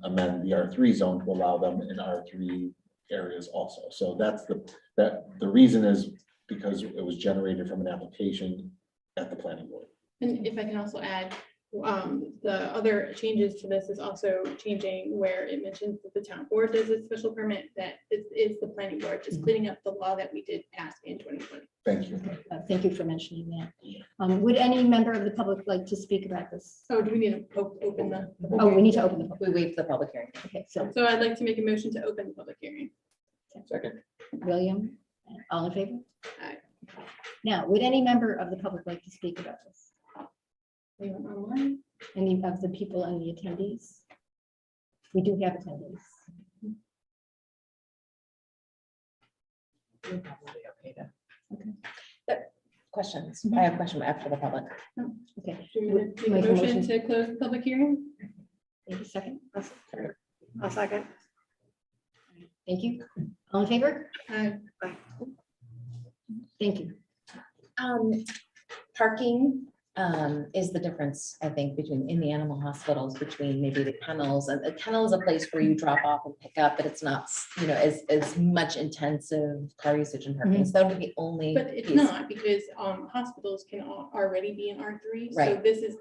amend the R3 zone to allow them in R3 areas also. So that's the reason is because it was generated from an application at the planning board. And if I can also add, the other changes to this is also changing where it mentions that the town board does a special permit, that it is the planning board, just cleaning up the law that we did pass in 2020. Thank you. Thank you for mentioning that. Would any member of the public like to speak about this? Oh, do we need to open the? Oh, we need to open the public. We waive the public hearing. Okay, so So I'd like to make a motion to open the public hearing. Second. William, all in favor? Aye. Now, would any member of the public like to speak about this? Anyone online? Any of the people and the attendees? We do have attendees. Questions? I have a question after the public. Okay. Do we Would make you make a a motion motion? to close the public hearing? Maybe a second. I'll second. Thank you. All in favor? Aye. Thank you. Parking is the difference, I think, between in the animal hospitals, between maybe the kennels. And a kennel is a place where you drop off and pick up, but it's not, as much intensive car usage and parking. So that would be the only. But it's piece. not, because hospitals can already be in R3. So Right. this is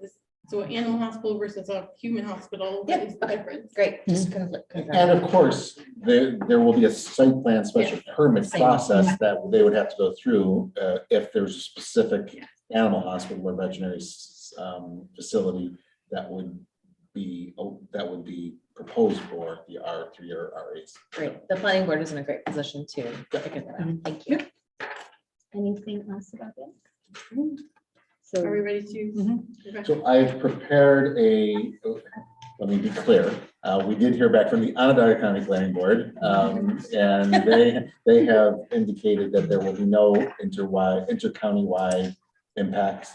so an animal hospital versus a human hospital Yep, is the okay. difference. Great. Just confirm. And of course, there will be a site plan special permit Same. process that they would have to go through if there's a specific Yeah. animal hospital or veterinary facility that would be proposed for the R3 or R8. Great. The planning board is in a great position to figure that out. Thank you. Anything else about that? Are we So, ready to? Mhm. Okay. So I've prepared let me be clear, we did hear back from the Onondaga County Planning Board, and they have indicated that there will be no inter-county-wide impacts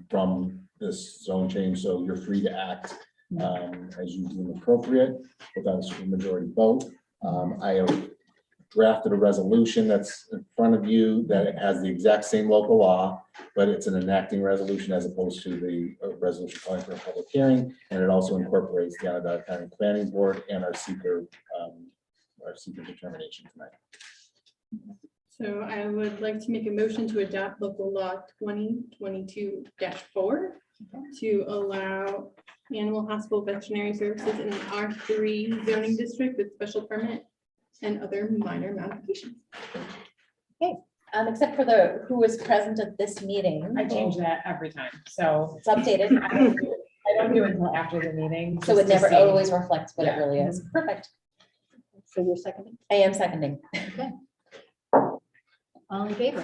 from this zone change, so you're free to act as you deem appropriate without a supermajority vote. I have drafted a resolution that's in front of you that has the exact same local law, but it's an enacting resolution as opposed to the resolution calling for a public hearing. And it also incorporates the Onondaga County Planning Board and our seeker determination tonight. So I would like to make a motion to adopt local law 2022-4 to allow animal hospital veterinary services in the R3 zoning district with special permit and other minor modifications. Except for who was present at this meeting. I change that every time, so It's updated, I don't do it until after the meeting. so it just to never see. always reflects what it Yeah. really is. Perfect. so you're seconding. I am seconding. All in favor?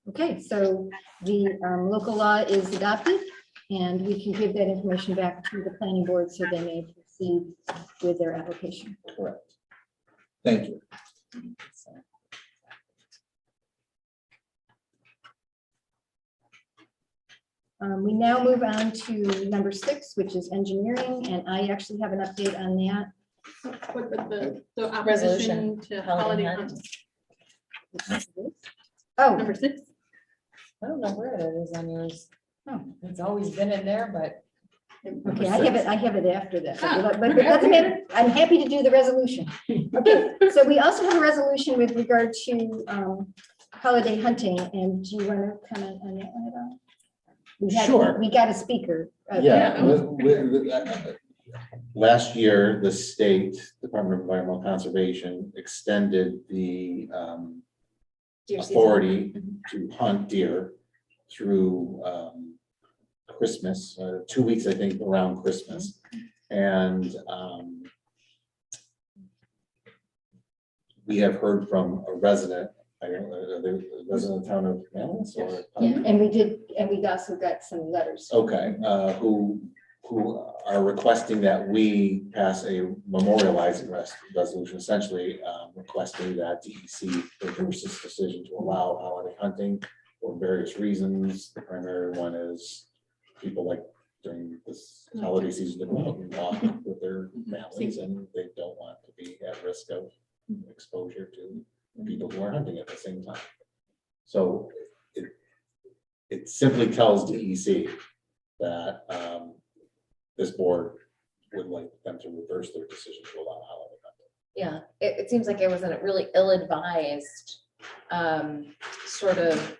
Okay, so the local law is adopted, and we can give that information back to the planning board so they may proceed with their application. Correct. Thank you. We now move on to number 6, which is engineering, and I actually have an update on that. What about the opposition Resolution, to holiday holiday hunt. hunt? Oh, Number 6? I don't know where it is on yours. Oh. It's always been in there, but okay, I have it after that, Ah, but it doesn't matter. I'm happy to do the resolution. Okay, so we also have a resolution with regard to holiday hunting, and do you want to comment on that one at all? Sure. We got a speaker. Yeah, last year, the state Department of Environmental Conservation extended the Deer season. authority to hunt deer through Christmas, 2 weeks, I think, around Christmas. And we have heard from a resident, I don't know, the resident of town of Manlius or? And we also got some letters. Okay, who are requesting that we pass a memorializing resolution, essentially requesting that DEC reverse its decision to allow holiday hunting for various reasons. The primary one is people like during this holiday season to go out and walk with their families, and they don't want to be at risk of exposure to people who are hunting at the same time. So it simply tells DEC that this board would like them to reverse their decision to allow holiday hunting. Yeah, it seems like it was a really ill-advised sort of,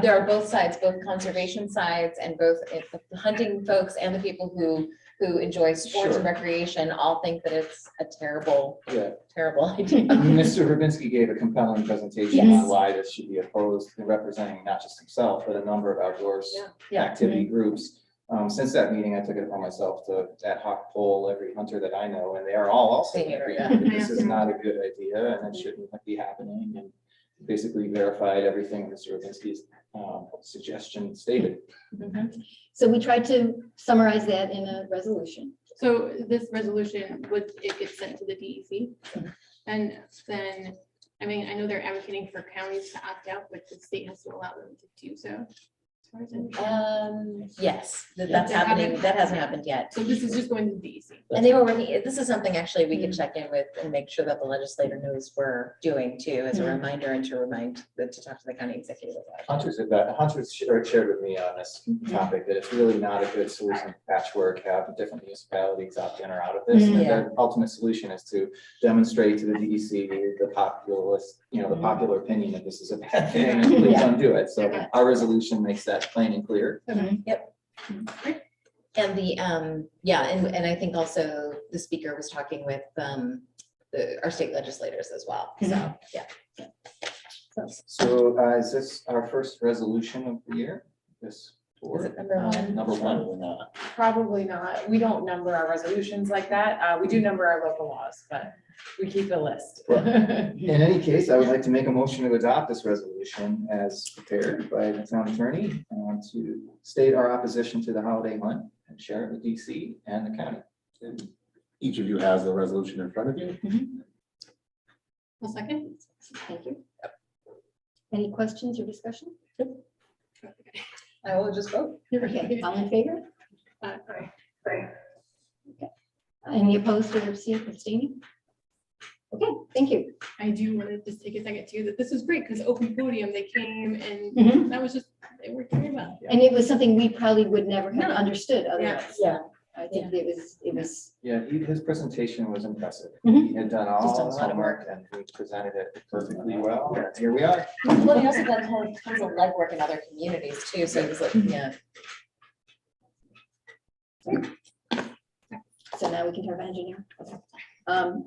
there are both sides, both conservation sides and both the hunting folks and the people who enjoy sports and Sure. recreation all think that it's a terrible, Yeah. terrible idea. Mr. Rubinsky gave a compelling presentation Yes. on why this should be opposed, and representing not just himself, but a number of outdoors Yeah. activity groups. Since that meeting, I took it upon myself to ad hoc poll every hunter that I know, and they are all also Same here, agreeing yeah. that this is not a good idea and it shouldn't be happening, and basically verified everything Mr. Rubinsky's suggestion stated. Mhm. So we tried to summarize that in a resolution. So this resolution would, it gets sent to the DEC. And then, I mean, I know they're advocating for counties to opt out, but the state has to allow them to do so. As far as I understand. Yes, that's happening, that hasn't happened yet. So this is just going to the DEC. And they were working, this is something actually we could check in with and make sure that the legislator knows we're doing too, as a reminder and to talk to the county executive about it. Hunters shared with me on this topic that it's really not a good solution to patchwork, have different municipalities opt in or out of this. And Yeah. the ultimate solution is to demonstrate to the DEC, the populist, the popular opinion that this is a bad thing, and please Yeah. don't do it. So our resolution makes that plain and clear. Yep. And the, and I think also the speaker was talking with our state legislators as well, so, yeah. So is this our first resolution of the year? This Is board? it number one? Number one. Probably not. Probably not. We don't number our resolutions like that. We do number our local laws, but we keep a list. In any case, I would like to make a motion to adopt this resolution as prepared by the town attorney to state our opposition to the holiday hunt and share it with DC and the county. Each of you has the resolution in front of you. A second? Thank you. Any questions or discussion? I will just vote. Okay, all in favor? Aye. Any opposed or abstaining? Okay, thank you. I do want to just take a second too, that this is great because open podium, they came and Mhm. that was just, it worked very well. And it was something we probably would never have No. understood otherwise. Yeah. I think it was, Yeah, his presentation was impressive. Mhm. He had done Just all done a his lot of homework and he presented it perfectly well. And here we are. Well, he also done tons of legwork in other communities too, so it was like, yeah. so now we can talk about engineering.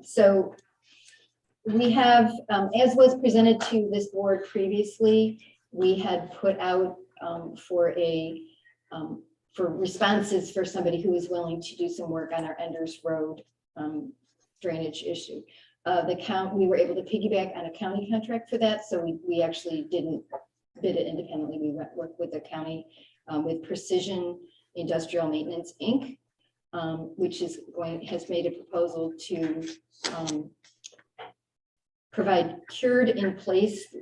So we have, as was presented to this board previously, we had put out for responses for somebody who is willing to do some work on our Enders Road drainage issue. We were able to piggyback on a county contract for that, so we actually didn't bid it independently. We worked with the county with Precision Industrial Maintenance, Inc., which has made a proposal to provide cured in place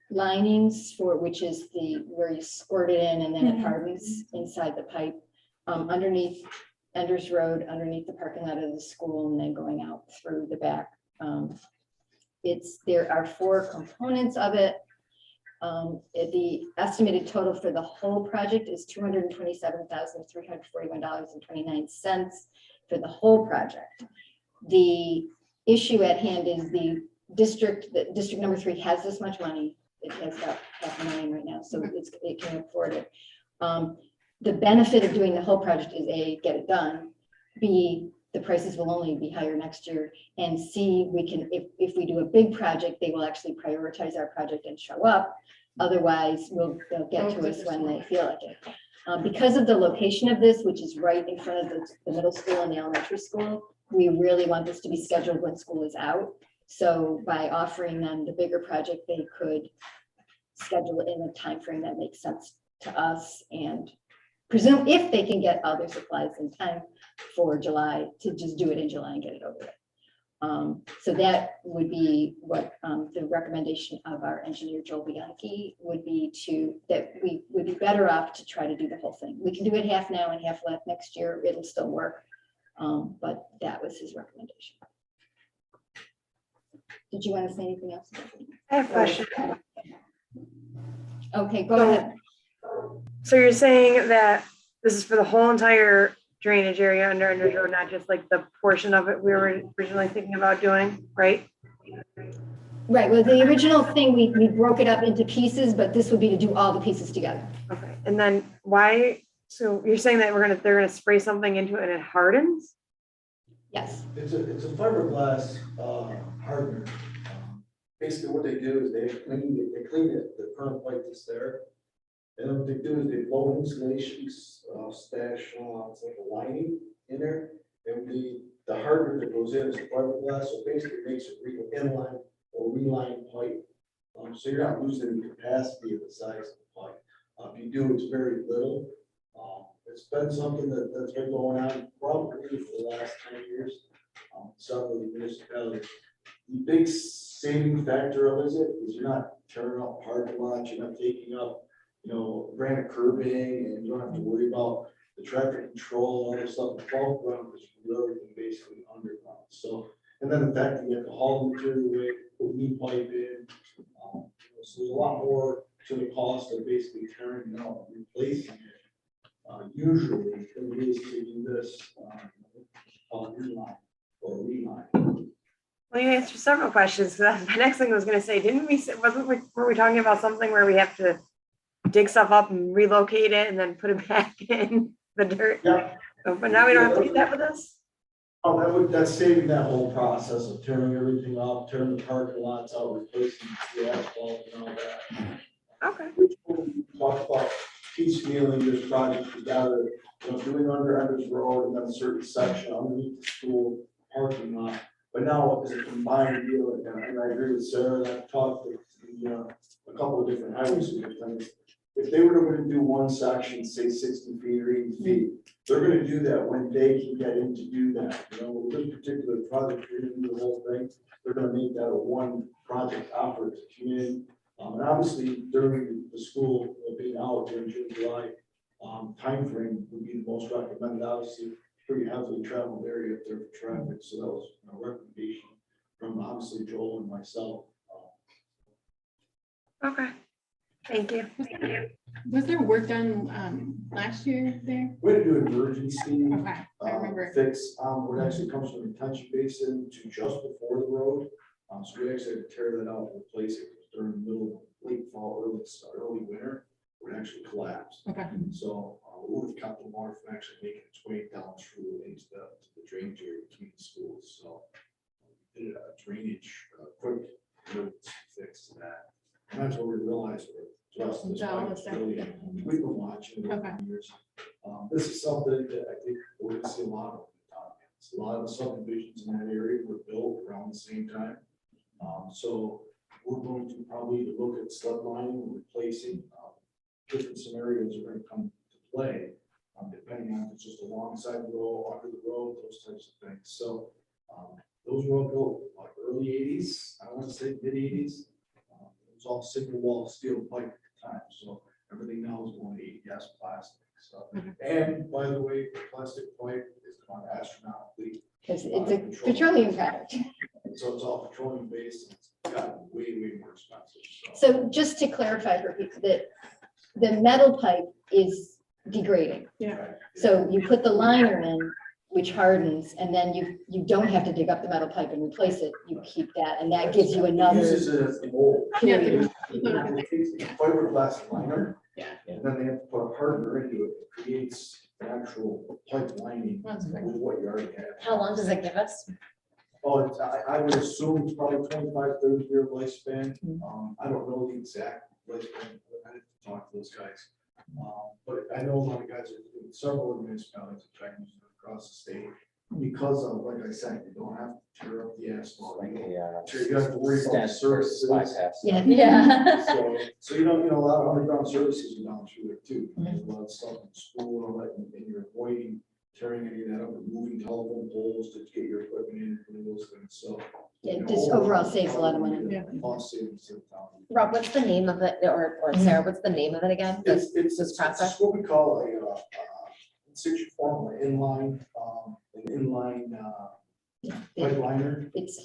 linings which is where you squirt it in and then it hardens inside the pipe underneath Enders Road, underneath the parking lot of the school, and then going out through the back. There are 4 components of it. The estimated total for the whole project is $227,341.29 for the whole project. The issue at hand is the district number 3 has this much money. It has about $500,000 right now, so it can afford it. The benefit of doing the whole project is A, get it done. B, the prices will only be higher next year. And C, we can, if we do a big project, they will actually prioritize our project and show up. Otherwise, they'll get to us when they feel like it. Because of the location of this, which is right in front of the middle school and the elementary school, we really want this to be scheduled when school is out. So by offering them the bigger project, they could schedule it in a time frame that makes sense to us and presume if they can get all their supplies in time for July, to just do it in July and get it over with. So that would be what the recommendation of our engineer Joel Bianchi would be, that we would be better off to try to do the whole thing. We can do it half now and half left next year. It'll still work. But that was his recommendation. Did you want to say anything else? I have a question. Okay, go ahead. So you're saying that this is for the whole entire drainage area under Underwood Road, not just like the portion of it we were originally thinking about doing, right? Right, well, the original thing, we broke it up into pieces, but this would be to do all the pieces together. Okay, and then why, so you're saying that they're gonna spray something into it and it hardens? Yes, It's a fiberglass hardener. Basically what they do is they clean the current pipe that's there. And then what they do is they blow insulations, stash, it's like a lining in there. And the hardener that goes in is fiberglass, so basically it makes it inline or reline pipe. So you're not losing any capacity of the size of the pipe. If you do, it's very little. It's been something that's been going on probably for the last 10 years. Several municipalities. The big saving factor of it is you're not tearing up parking lots, you're not taking up, granite curbing, and you don't have to worry about the traffic control, all this stuff. Above ground is everything basically underground. So, and then the fact that you have to haul the material away, put new pipe in. So there's a lot more to the cost of basically tearing it out, replacing it. Usually, it is to do this reline or reline. Well, you answered several questions. The next thing I was gonna say, were we talking about something where we have to dig stuff up and relocate it and then put it back in the dirt? Yeah. But now we don't have to do that with this? Oh, that's saving that whole process of tearing everything up, tearing the parking lots out, replacing the asphalt and all that. Okay. We talked about piecemealing this project together, doing under Enders Road and then a certain section underneath the school parking lot. But now it's a combined deal, and I agree with Sarah, and I've talked with a couple of different highway superintendents. If they were going to do one section, say 60 feet or 80 feet, they're going to do that when they can get in to do that. With this particular project, they're going to do the whole thing. They're going to make that a one project effort to come in. And obviously during the school being out during June, July timeframe would be the most recommended. Obviously, pretty heavily traveled area up there for traffic. So that was a recommendation from obviously Joel and myself. Okay. Thank you. Was there work done last year there? We had to do an emergency Okay, I remember. fix, where it actually comes from the retention basin to just before the road. So we actually had to tear that out and replace it during the middle of late fall, early winter, where it actually collapsed. Okay. So we would have kept the water from actually making its way down through into the drainage area between the schools. So we did a drainage, quick fix to that. And that's what we realized with just this pipe is really, we've been watching it over the years. This is something that I think we're gonna see a lot of. A lot of the subdivisions in that area were built around the same time. So we're going to probably look at sled lining and replacing different scenarios are going to come to play, depending on if it's just alongside the road, under the road, those types of things. So those were all built like early 80s, I want to say mid 80s. It was all single wall steel pipe at the time. So everything now is going to ABS plastic. So, and by the way, the plastic pipe is gone astronomically. because it's a petroleum product. So it's all petroleum based, and it's gotten way more expensive. So just to clarify for people, that the metal pipe is degrading. Yeah. So you put the liner in, which hardens, and then you don't have to dig up the metal pipe and replace it. You keep that, and that gives you another. Uses it as the mold. Yeah. Fiberglass liner. Yeah. And then they have to put a hardener into it. It creates actual pipelining That's great. with what you already have. How long does it give us? Oh, I would assume it's probably 25, 30-year lifespan. I don't know the exact lifespan. I have to talk to those guys. But I know a lot of guys are in several municipalities are trying to use it across the state because of, like I said, you don't have to tear up the asphalt. You have to worry about the services. Yeah. Yeah. So you know, a lot of underground services are down through there too. There's a lot of stuff in school and all that, and you're avoiding tearing any of that up and moving telephone poles to get your equipment in and those things, so. It just overall saves a lot of money. Yeah. Cost savings to the town. Rob, what's the name of it, or Sarah, what's the name of it again? It's This process? it's what we call a, in situ form, an inline pipeliner. It's,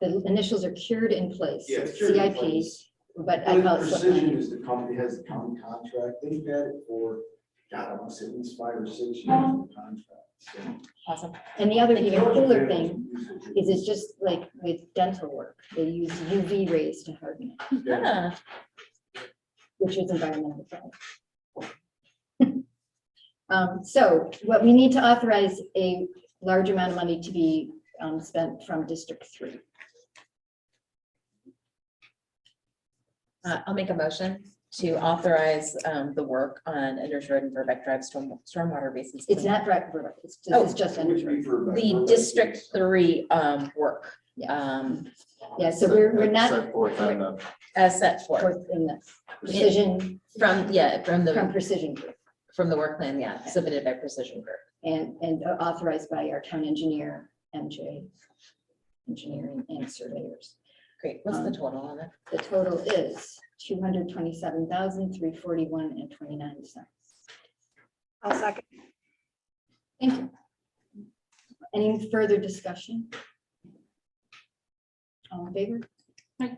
the initials are cured in place. Yeah, it's cured in CIP, place. but I call it slip Precision lining. is the company, has the county contract. They've had it for, God, I want to say at least 5 or 6 years in contract. So. Awesome. And the other even cooler thing is it's just like with dental work, they use UV rays to harden it, Yeah. which is environmental friendly. So what we need to authorize a large amount of money to be spent from District 3. I'll make a motion to authorize the work on Enders Road and Verbeck Drive stormwater basins. It's not direct, it's just, Oh. it's just Enders Road. The District 3 work. Yeah, so we're not As set forth forth in the precision, from from Precision Group from the work plan, submitted by Precision Group. and authorized by our town engineer, MJ Engineering and Surveyors. Great. What's the total on it? The total is $227,341.29. I'll second. Thank you. Any further discussion? All in favor? Any-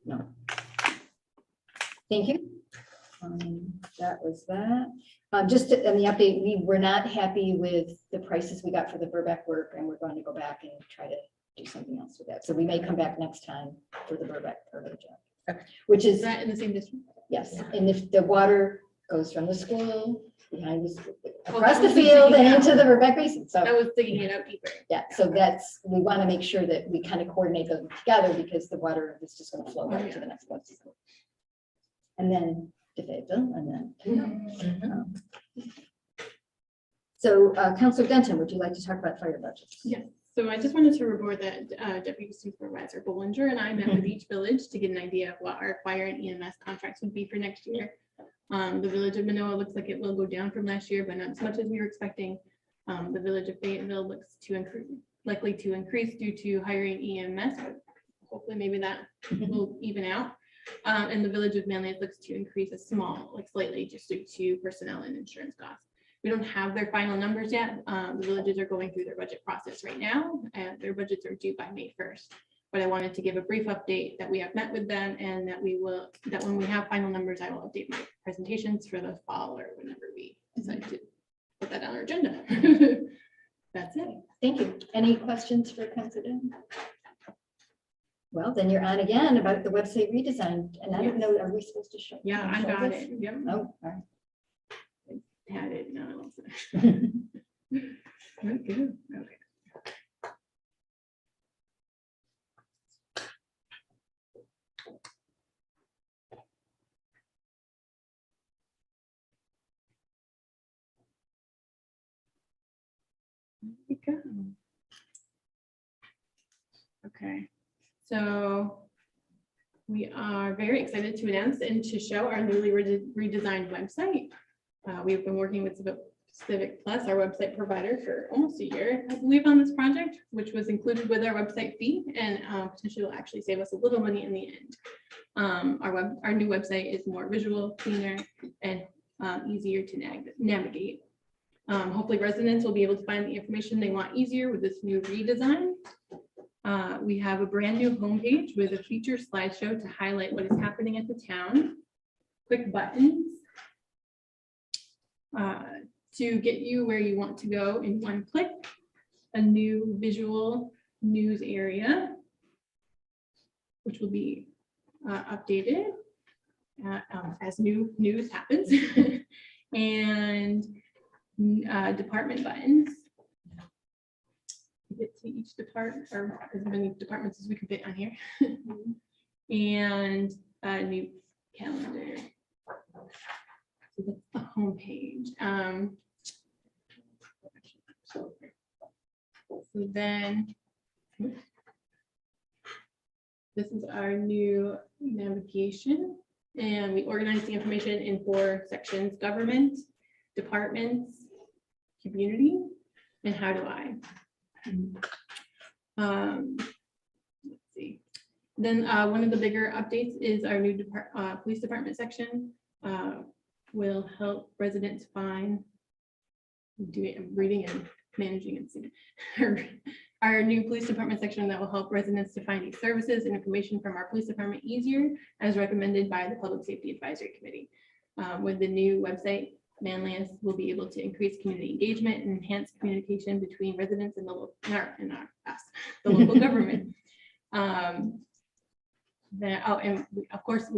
No. Thank you. That was that. Just on the update, we were not happy with the prices we got for the Burbeck work, and we're going to go back and try to do something else with that. So we may come back next time for the Burbeck job. Okay. Which Is is, that in the same district? yes, and if the water goes from the school behind us, Well, across that the would be field digging and out. into the Burbeck Basin, so. I was digging it out deeper. Yeah, so that's, we want to make sure that we kind of coordinate them together because the water is just going to flow right to the next one. And then to Fayetteville and then. So Councilor Denton, would you like to talk about fire budgets? Yeah. So I just wanted to report that Deputy Supervisor Bollinger and I met with each village to get an idea of what our fire and EMS contracts would be for next year. The village of Manoa looks like it will go down from last year, but not as much as we were expecting. The village of Fayetteville looks to increase, likely to increase due to hiring EMS, but hopefully maybe that will even out. And the village of Manlius looks to increase a small, like slightly, just due to personnel and insurance costs. We don't have their final numbers yet. The villages are going through their budget process right now, and their budgets are due by May 1st. But I wanted to give a brief update that we have met with them and that that when we have final numbers, I will update my presentations for the fall or whenever we decide to put that on our agenda. That's it. Thank you. Any questions for Councilor Denton? Well, then you're on again about the website redesign, and I don't know, are we supposed to show? Yeah, I show got this? it. Yep. Oh, all right. Had it. No. Okay. Okay. There we go. Okay, so we are very excited to announce and to show our newly redesigned website. We've been working with Civic Plus, our website provider, for almost a year, I believe, on this project, which was included with our website fee and potentially will actually save us a little money in the end. Our new website is more visual, cleaner, and easier to navigate. Hopefully residents will be able to find the information they want easier with this new redesign. We have a brand new homepage with a feature slideshow to highlight what is happening at the town. Quick buttons to get you where you want to go in one click. A new visual news area, which will be updated as new news happens. And department buttons. Get to each department, or as many departments as we can fit on here. And a new calendar. So that's the homepage. So then this is our new navigation, and we organize the information in 4 sections: government, departments, community, and how do I. Let's see. Then one of the bigger updates is our new police department section. Will help residents find. I'm reading and managing and seeing. Our new police department section that will help residents to find these services and information from our police department easier, as recommended by the Public Safety Advisory Committee. With the new website, Manlius will be able to increase community engagement and enhance communication between residents and the local government. And of course,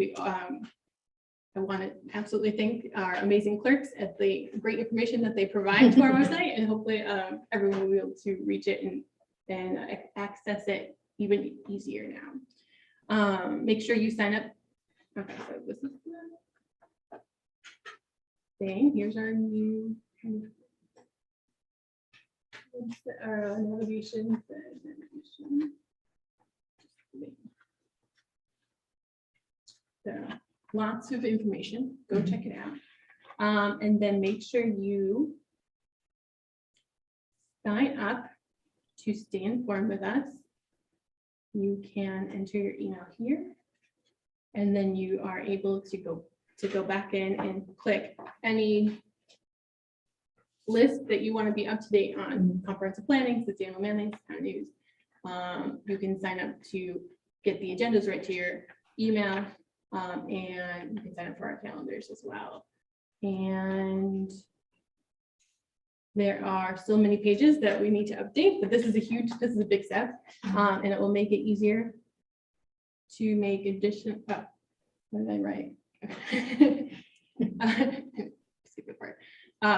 I want to absolutely thank our amazing clerks at the great information that they provide to our website, and hopefully everyone will be able to reach it and access it even easier now. Make sure you sign up. Okay, so this is the thing. Here's our new navigation. So lots of information. Go check it out. And then make sure you sign up to stay informed with us. You can enter your email here, and then you are able to go back in and click any list that you want to be up to date on. Comprehensive planning, sustainable Manlius, town news. You can sign up to get the agendas right to your email, and you can sign up for our calendars as well. And there are still many pages that we need to update, but this is a big step, and it will make it easier to make addition. Oh, what did I write? Skip the part.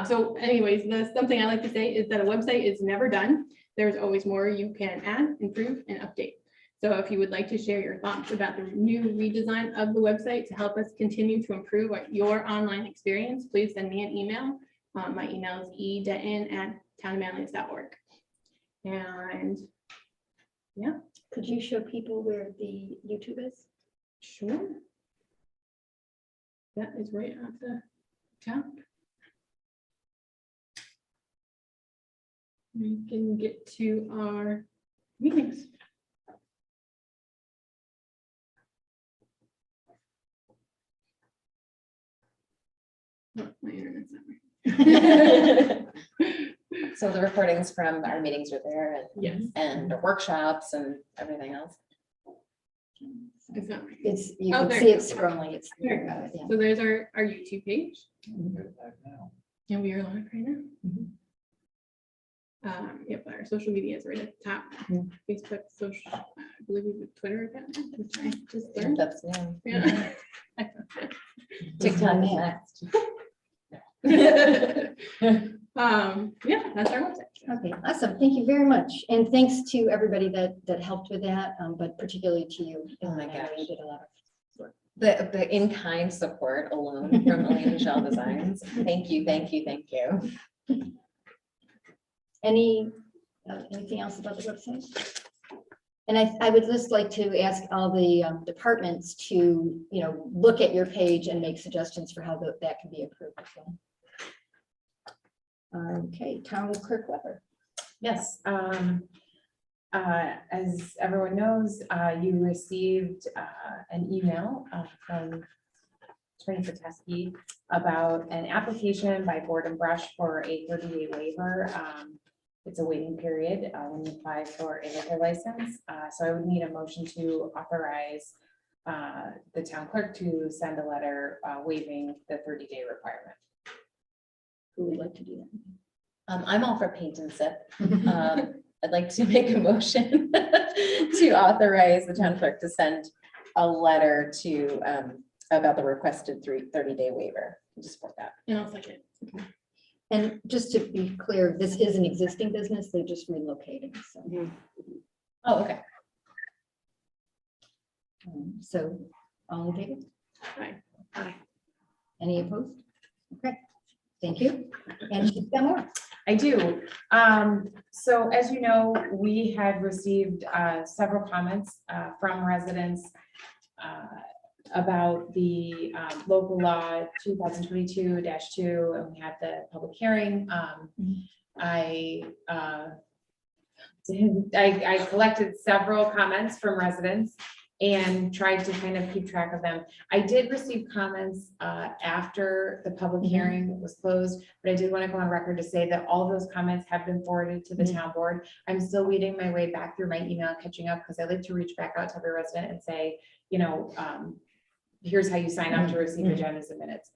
So anyways, something I like to say is that a website is never done. There's always more you can add, improve, and update. So if you would like to share your thoughts about the new redesign of the website to help us continue to improve your online experience, please send me an email. My email is e.n@townofmanlius.org. And yeah. Could you show people where the YouTube is? Sure. That is right at the top. We can get to our meetings. Oh, my internet's not working. So the recordings from our meetings are there, Yes. and the workshops and everything else. It's not working. It's, you Oh, can there see you it scrolling. It's There. yeah. So there's our YouTube page. And we are live right now. Yep, our social media is right at the top. Facebook, social, I believe we have a Twitter account, which I just learned. That's new. Yeah. TikTok is next. Yeah, that's our website. Okay, awesome. Thank you very much. And thanks to everybody that helped with that, but particularly to you. Oh my I know gosh. you did a lot of work. The in-kind support alone from Elaine Michelle Designs. Thank you, thank you, thank you. Anything else about the website? And I would just like to ask all the departments to, look at your page and make suggestions for how that can be improved as well. Okay, Town Clerk Weber. Yes, as everyone knows, you received an email from Attorney Patesky about an application by Board and Brush for a 30-day waiver. It's a waiting period when you apply for a liquor license. So I would need a motion to authorize the town clerk to send a letter waiving the 30-day requirement. Who would like to do that? I'm all for paint and sip. I'd like to make a motion to authorize the town clerk to send a letter to about the requested 30-day waiver. To support that. And I'll second. And just to be clear, this is an existing business, they're just relocating, so. Oh, okay. So, all in favor? Aye. Any opposed? Okay, thank you. And she's got more. I do. So as you know, we had received several comments from residents about the local law 2022-2, and we had the public hearing. I collected several comments from residents and tried to kind of keep track of them. I did receive comments after the public hearing was closed, but I did want to go on record to say that all of those comments have been forwarded to the town board. I'm still weeding my way back through my email, catching up, because I like to reach back out to every resident and say, you know, here's how you sign up to receive agendas and minutes.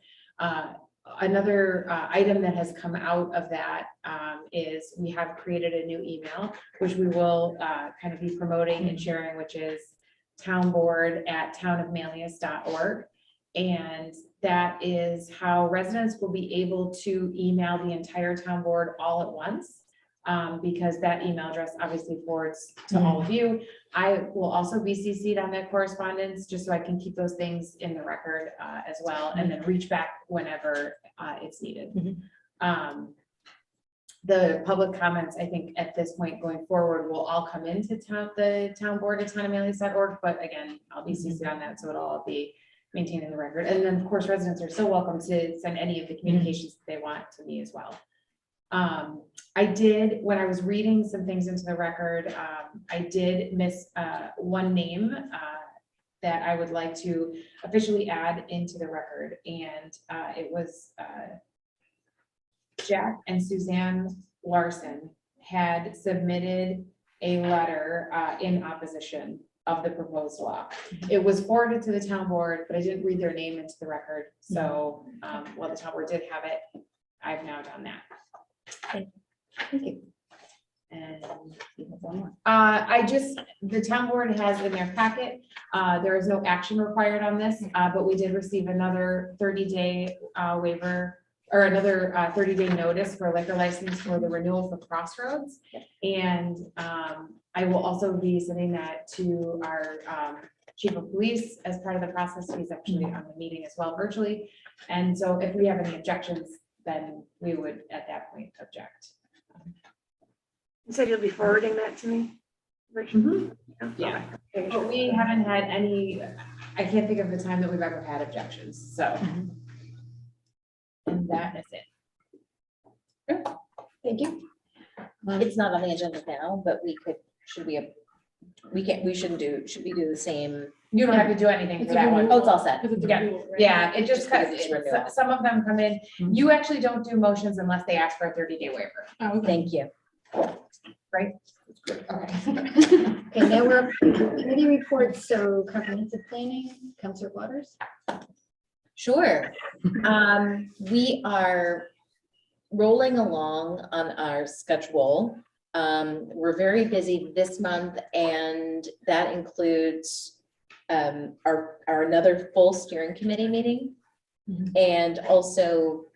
Another item that has come out of that is we have created a new email, which we will kind of be promoting and sharing, which is townboard@townofmanlius.org. And that is how residents will be able to email the entire town board all at once. Because that email address obviously forwards to all of you. I will also be CC'd on that correspondence, just so I can keep those things in the record as well, and then reach back whenever it's needed. The public comments, I think at this point going forward, will all come into the town board at townofmanlius.org, but again, I'll be CC'd on that, so it'll all be maintained in the record. And then of course, residents are so welcome to send any of the communications that they want to me as well. I did, when I was reading some things into the record, I did miss one name that I would like to officially add into the record. And it was Jack and Suzanne Larson had submitted a letter in opposition of the proposed law. It was forwarded to the town board, but I didn't read their name into the record. So while the town board did have it, I've now done that. Thank you. And you have one more. The town board has in their packet, there is no action required on this, but we did receive another 30-day waiver, or another 30-day notice for a liquor license for the renewal for Crossroads. And I will also be sending that to our chief of police as part of the process. He's actually on the meeting as well virtually. And so if we have any objections, then we would at that point object. You said you'll be forwarding that to me? Yeah, but we haven't had any, I can't think of the time that we've ever had objections, so. And that is it. Thank you. It's not on the agenda now, but we could, should we do the same? You don't have to do anything for that one. Oh, it's all set. Yeah, it just, It's renewal. some of them come in, you actually don't do motions unless they ask for a 30-day waiver. Thank you. Right? Okay, now we're up to committee reports, so comprehensive planning, Councilor Waters. Sure. We are rolling along on our schedule. We're very busy this month, and that includes our another full steering committee meeting, and also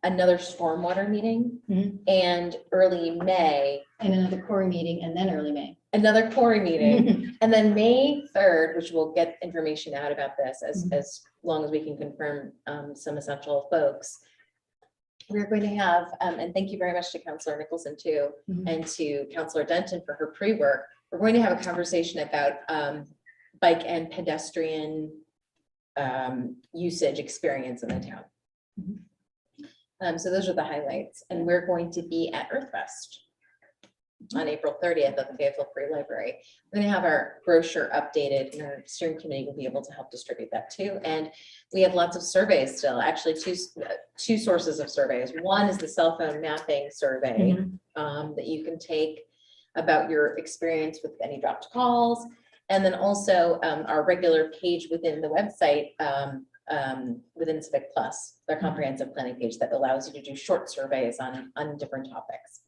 another stormwater meeting, and early May. And another core meeting, and then early May. Another core meeting, and then May 3rd, which we'll get information out about this as long as we can confirm some essential folks. We're going to have, and thank you very much to Councilor Nicholson too, and to Councilor Denton for her pre-work. We're going to have a conversation about bike and pedestrian usage experience in the town. So those are the highlights, and we're going to be at Earthquest on April 30th at the Fayetteville Free Library. We're going to have our brochure updated, and our steering committee will be able to help distribute that too. And we have lots of surveys still, actually two sources of surveys. One is the cell phone mapping survey that you can take about your experience with any dropped calls. And then also our regular page within the website, within Civic Plus, their comprehensive planning page that allows you to do short surveys on different topics.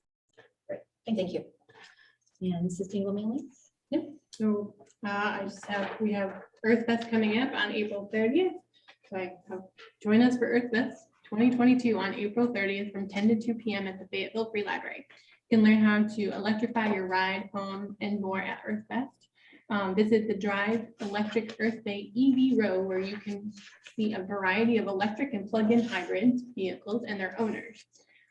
Great, thank you. And sustainable Manlius? So we have Earthfest coming up on April 30th. So join us for Earthfest 2022 on April 30th from 10 to 2 p.m. at the Fayetteville Free Library. You can learn how to electrify your ride home and more at Earthquest. Visit the Drive Electric Earth Day EV Row, where you can see a variety of electric and plug-in hybrid vehicles and their owners.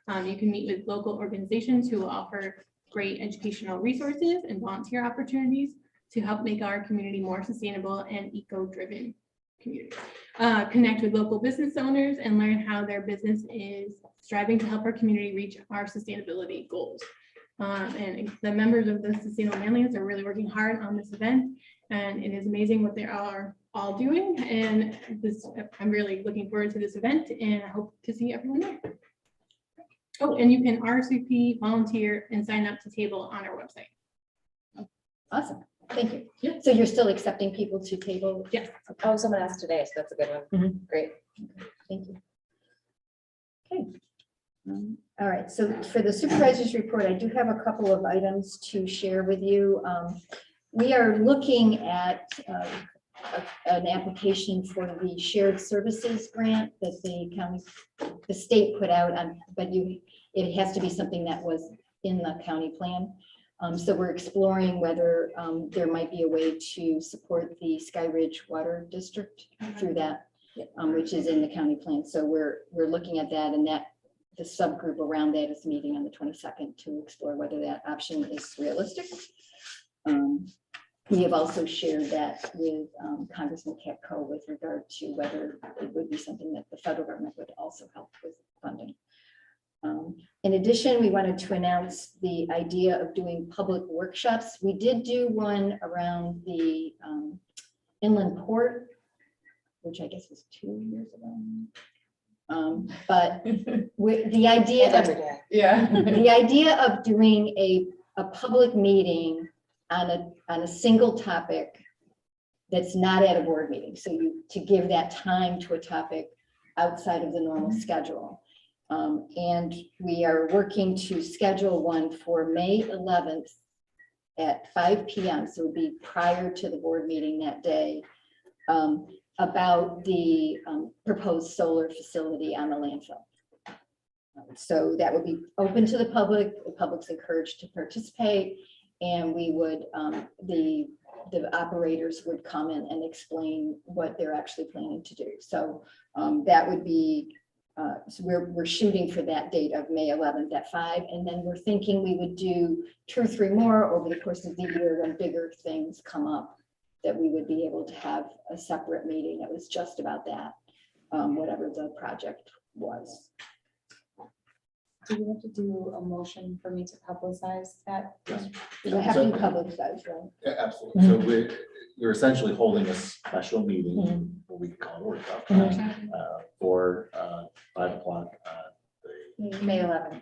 You can meet with local organizations who will offer great educational resources and volunteer opportunities to help make our community more sustainable and eco-driven community. Connect with local business owners and learn how their business is striving to help our community reach our sustainability goals. And the members of the Sustainable Manlius are really working hard on this event, and it is amazing what they are all doing. And this, I'm really looking forward to this event, and I hope to see everyone there. Oh, and you can RSVP, volunteer, and sign up to table on our website. Awesome. Thank you. So you're still accepting people to table? Yes. Oh, someone asked today, so that's a good one. Great. Thank you. Okay. All right, so for the supervisor's report, I do have a couple of items to share with you. We are looking at an application for the shared services grant that the state put out on, but it has to be something that was in the county plan. So we're exploring whether there might be a way to support the Sky Ridge Water District through that, which is in the county plan. So we're looking at that, and that the subgroup around that is meeting on the 22nd to explore whether that option is realistic. We have also shared that with Congressman Katko with regard to whether it would be something that the federal government would also help with funding. In addition, we wanted to announce the idea of doing public workshops. We did do one around the inland port, which I guess was 2 years ago. But with the idea of, the idea of doing a public meeting on a single topic that's not at a board meeting. So to give that time to a topic outside of the normal schedule. And we are working to schedule one for May 11th at 5 p.m. So it would be prior to the board meeting that day, about the proposed solar facility on the landfill. So that would be open to the public. The public's encouraged to participate, and we would, the operators would come in and explain what they're actually planning to do. So that would be, so we're shooting for that date of May 11th at 5, and then we're thinking we would do 2 or 3 more over the course of the year when bigger things come up, that we would be able to have a separate meeting that was just about that, whatever the project was. Do we have to do a motion for me to publicize that? It have to be publicized, right? Yeah, absolutely. So we're essentially holding a special meeting, what we call a workshop, for 5 o'clock. May 11th.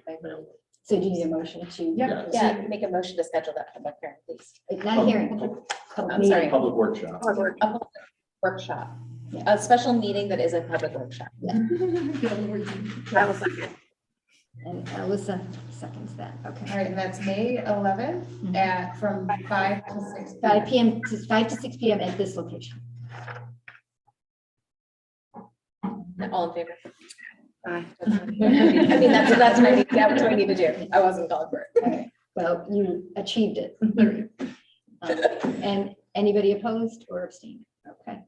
So do you need a motion to? Yeah. Yeah, make a motion to schedule that public hearing, please. Not hearing. I'm sorry. Public workshop. A public workshop, a special meeting that is a public workshop. Yeah. I will second. And Alyssa seconds that. Okay. All right, and that's May 11th at from 5 to 6. 5 p.m. to 5 to 6 p.m. at this location. All in favor? Aye. I mean, that's what I need to do. I wasn't called for it. All right. Well, you achieved it. And anybody opposed or abstained? Okay.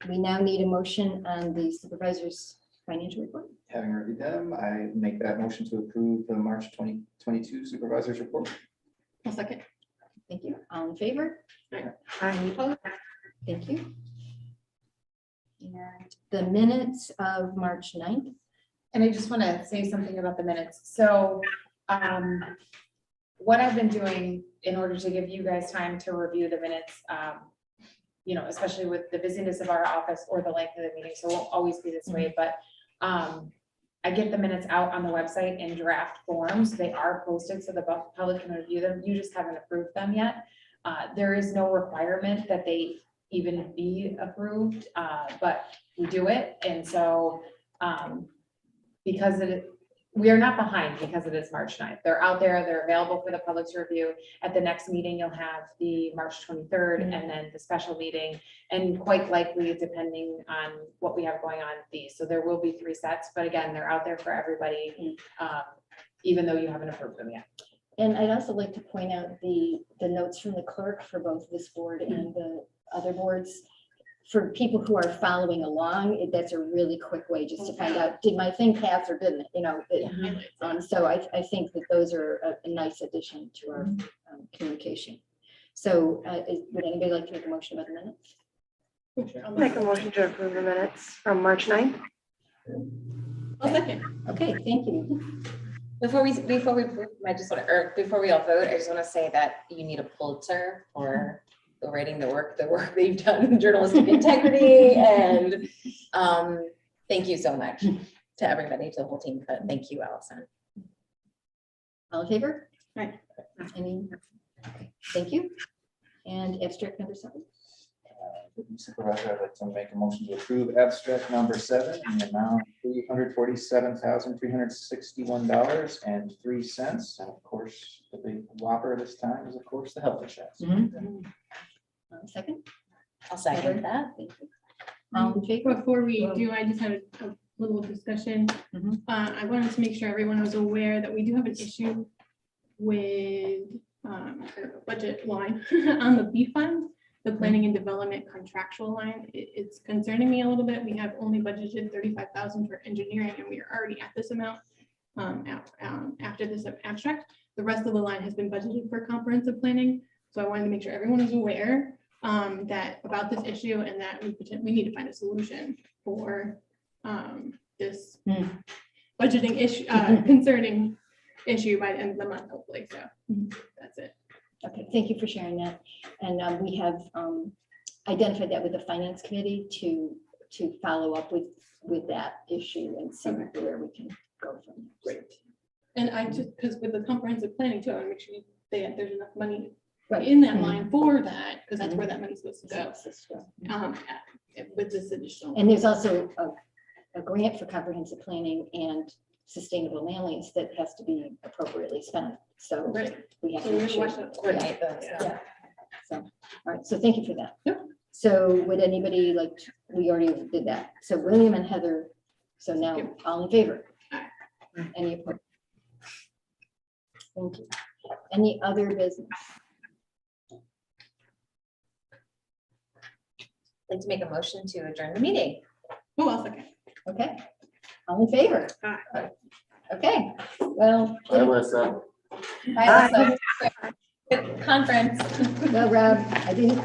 We now need a motion on the supervisor's financial report. Having reviewed them, I make that motion to approve the March 2022 supervisor's report. I'll second. Thank you. All in favor? Any opposed? Thank you. And the minutes of March 9th. And I just want to say something about the minutes. So what I've been doing in order to give you guys time to review the minutes, you know, especially with the busyness of our office or the length of the meeting, so it won't always be this way, but I get the minutes out on the website in draft forms. They are posted so the public can review them. You just haven't approved them yet. There is no requirement that they even be approved, but we do it. And so because we are not behind because it is March 9th. They're out there, they're available for the public to review. At the next meeting, you'll have the March 23rd and then the special meeting, and quite likely, depending on what we have going on these. So there will be 3 sets, but again, they're out there for everybody, even though you haven't approved them yet. And I'd also like to point out the notes from the clerk for both this board and the other boards. For people who are following along, that's a really quick way just to find out, did my thing pass or didn't, you know? So I think that those are a nice addition to our communication. So would anybody like to make a motion about the minutes? I'll make a motion to approve the minutes from March 9th. I'll second. Okay, thank you. Before we, I just want to, or before we all vote, I just want to say that you need a Pulitzer for the writing, the work they've done in journalistic integrity, and thank you so much to everybody, to the whole team, but thank you, Allison. All in favor? Aye. Any? Okay, thank you. And abstract number 7. Supervisor, I'd like to make a motion to approve abstract number 7 in the amount of $347,361.03. And of course, the big whopper this time is of course the health insurance. Second? I'll second that. Thank you. All in favor? Before we do, I just had a little discussion. I wanted to make sure everyone was aware that we do have an issue with a budget line on the B fund, the planning and development contractual line. It's concerning me a little bit. We have only budgeted 35,000 for engineering, and we are already at this amount after this abstract. The rest of the line has been budgeted for comprehensive planning. So I wanted to make sure everyone is aware that about this issue, and that we need to find a solution for this budgeting issue, concerning issue by the end of the month, hopefully. So that's it. Okay, thank you for sharing that. And we have identified that with the finance committee to follow up with that issue and see where we can go from there. Great. And I just, because with the comprehensive planning too, I want to make sure there's enough money Right. in that line for that, because that's where that money's supposed to go. With this additional. And there's also a grant for comprehensive planning and sustainable Manlius that has to be appropriately spent. So Right. we have So to we make have to sure. watch that. Coordinate those. Yeah. So, all right, so thank you for that. Yep. So would anybody like, we already did that. So William and Heather, so now Yep. all in favor? Aye. Any opposed? Thank you. Any other business? I'd like to make a motion to adjourn the meeting. Oh, I'll second. Okay, all in favor? Aye. Okay, well, Bye, Melissa. Bye, Alyssa. Good conference. well, Rob, I didn't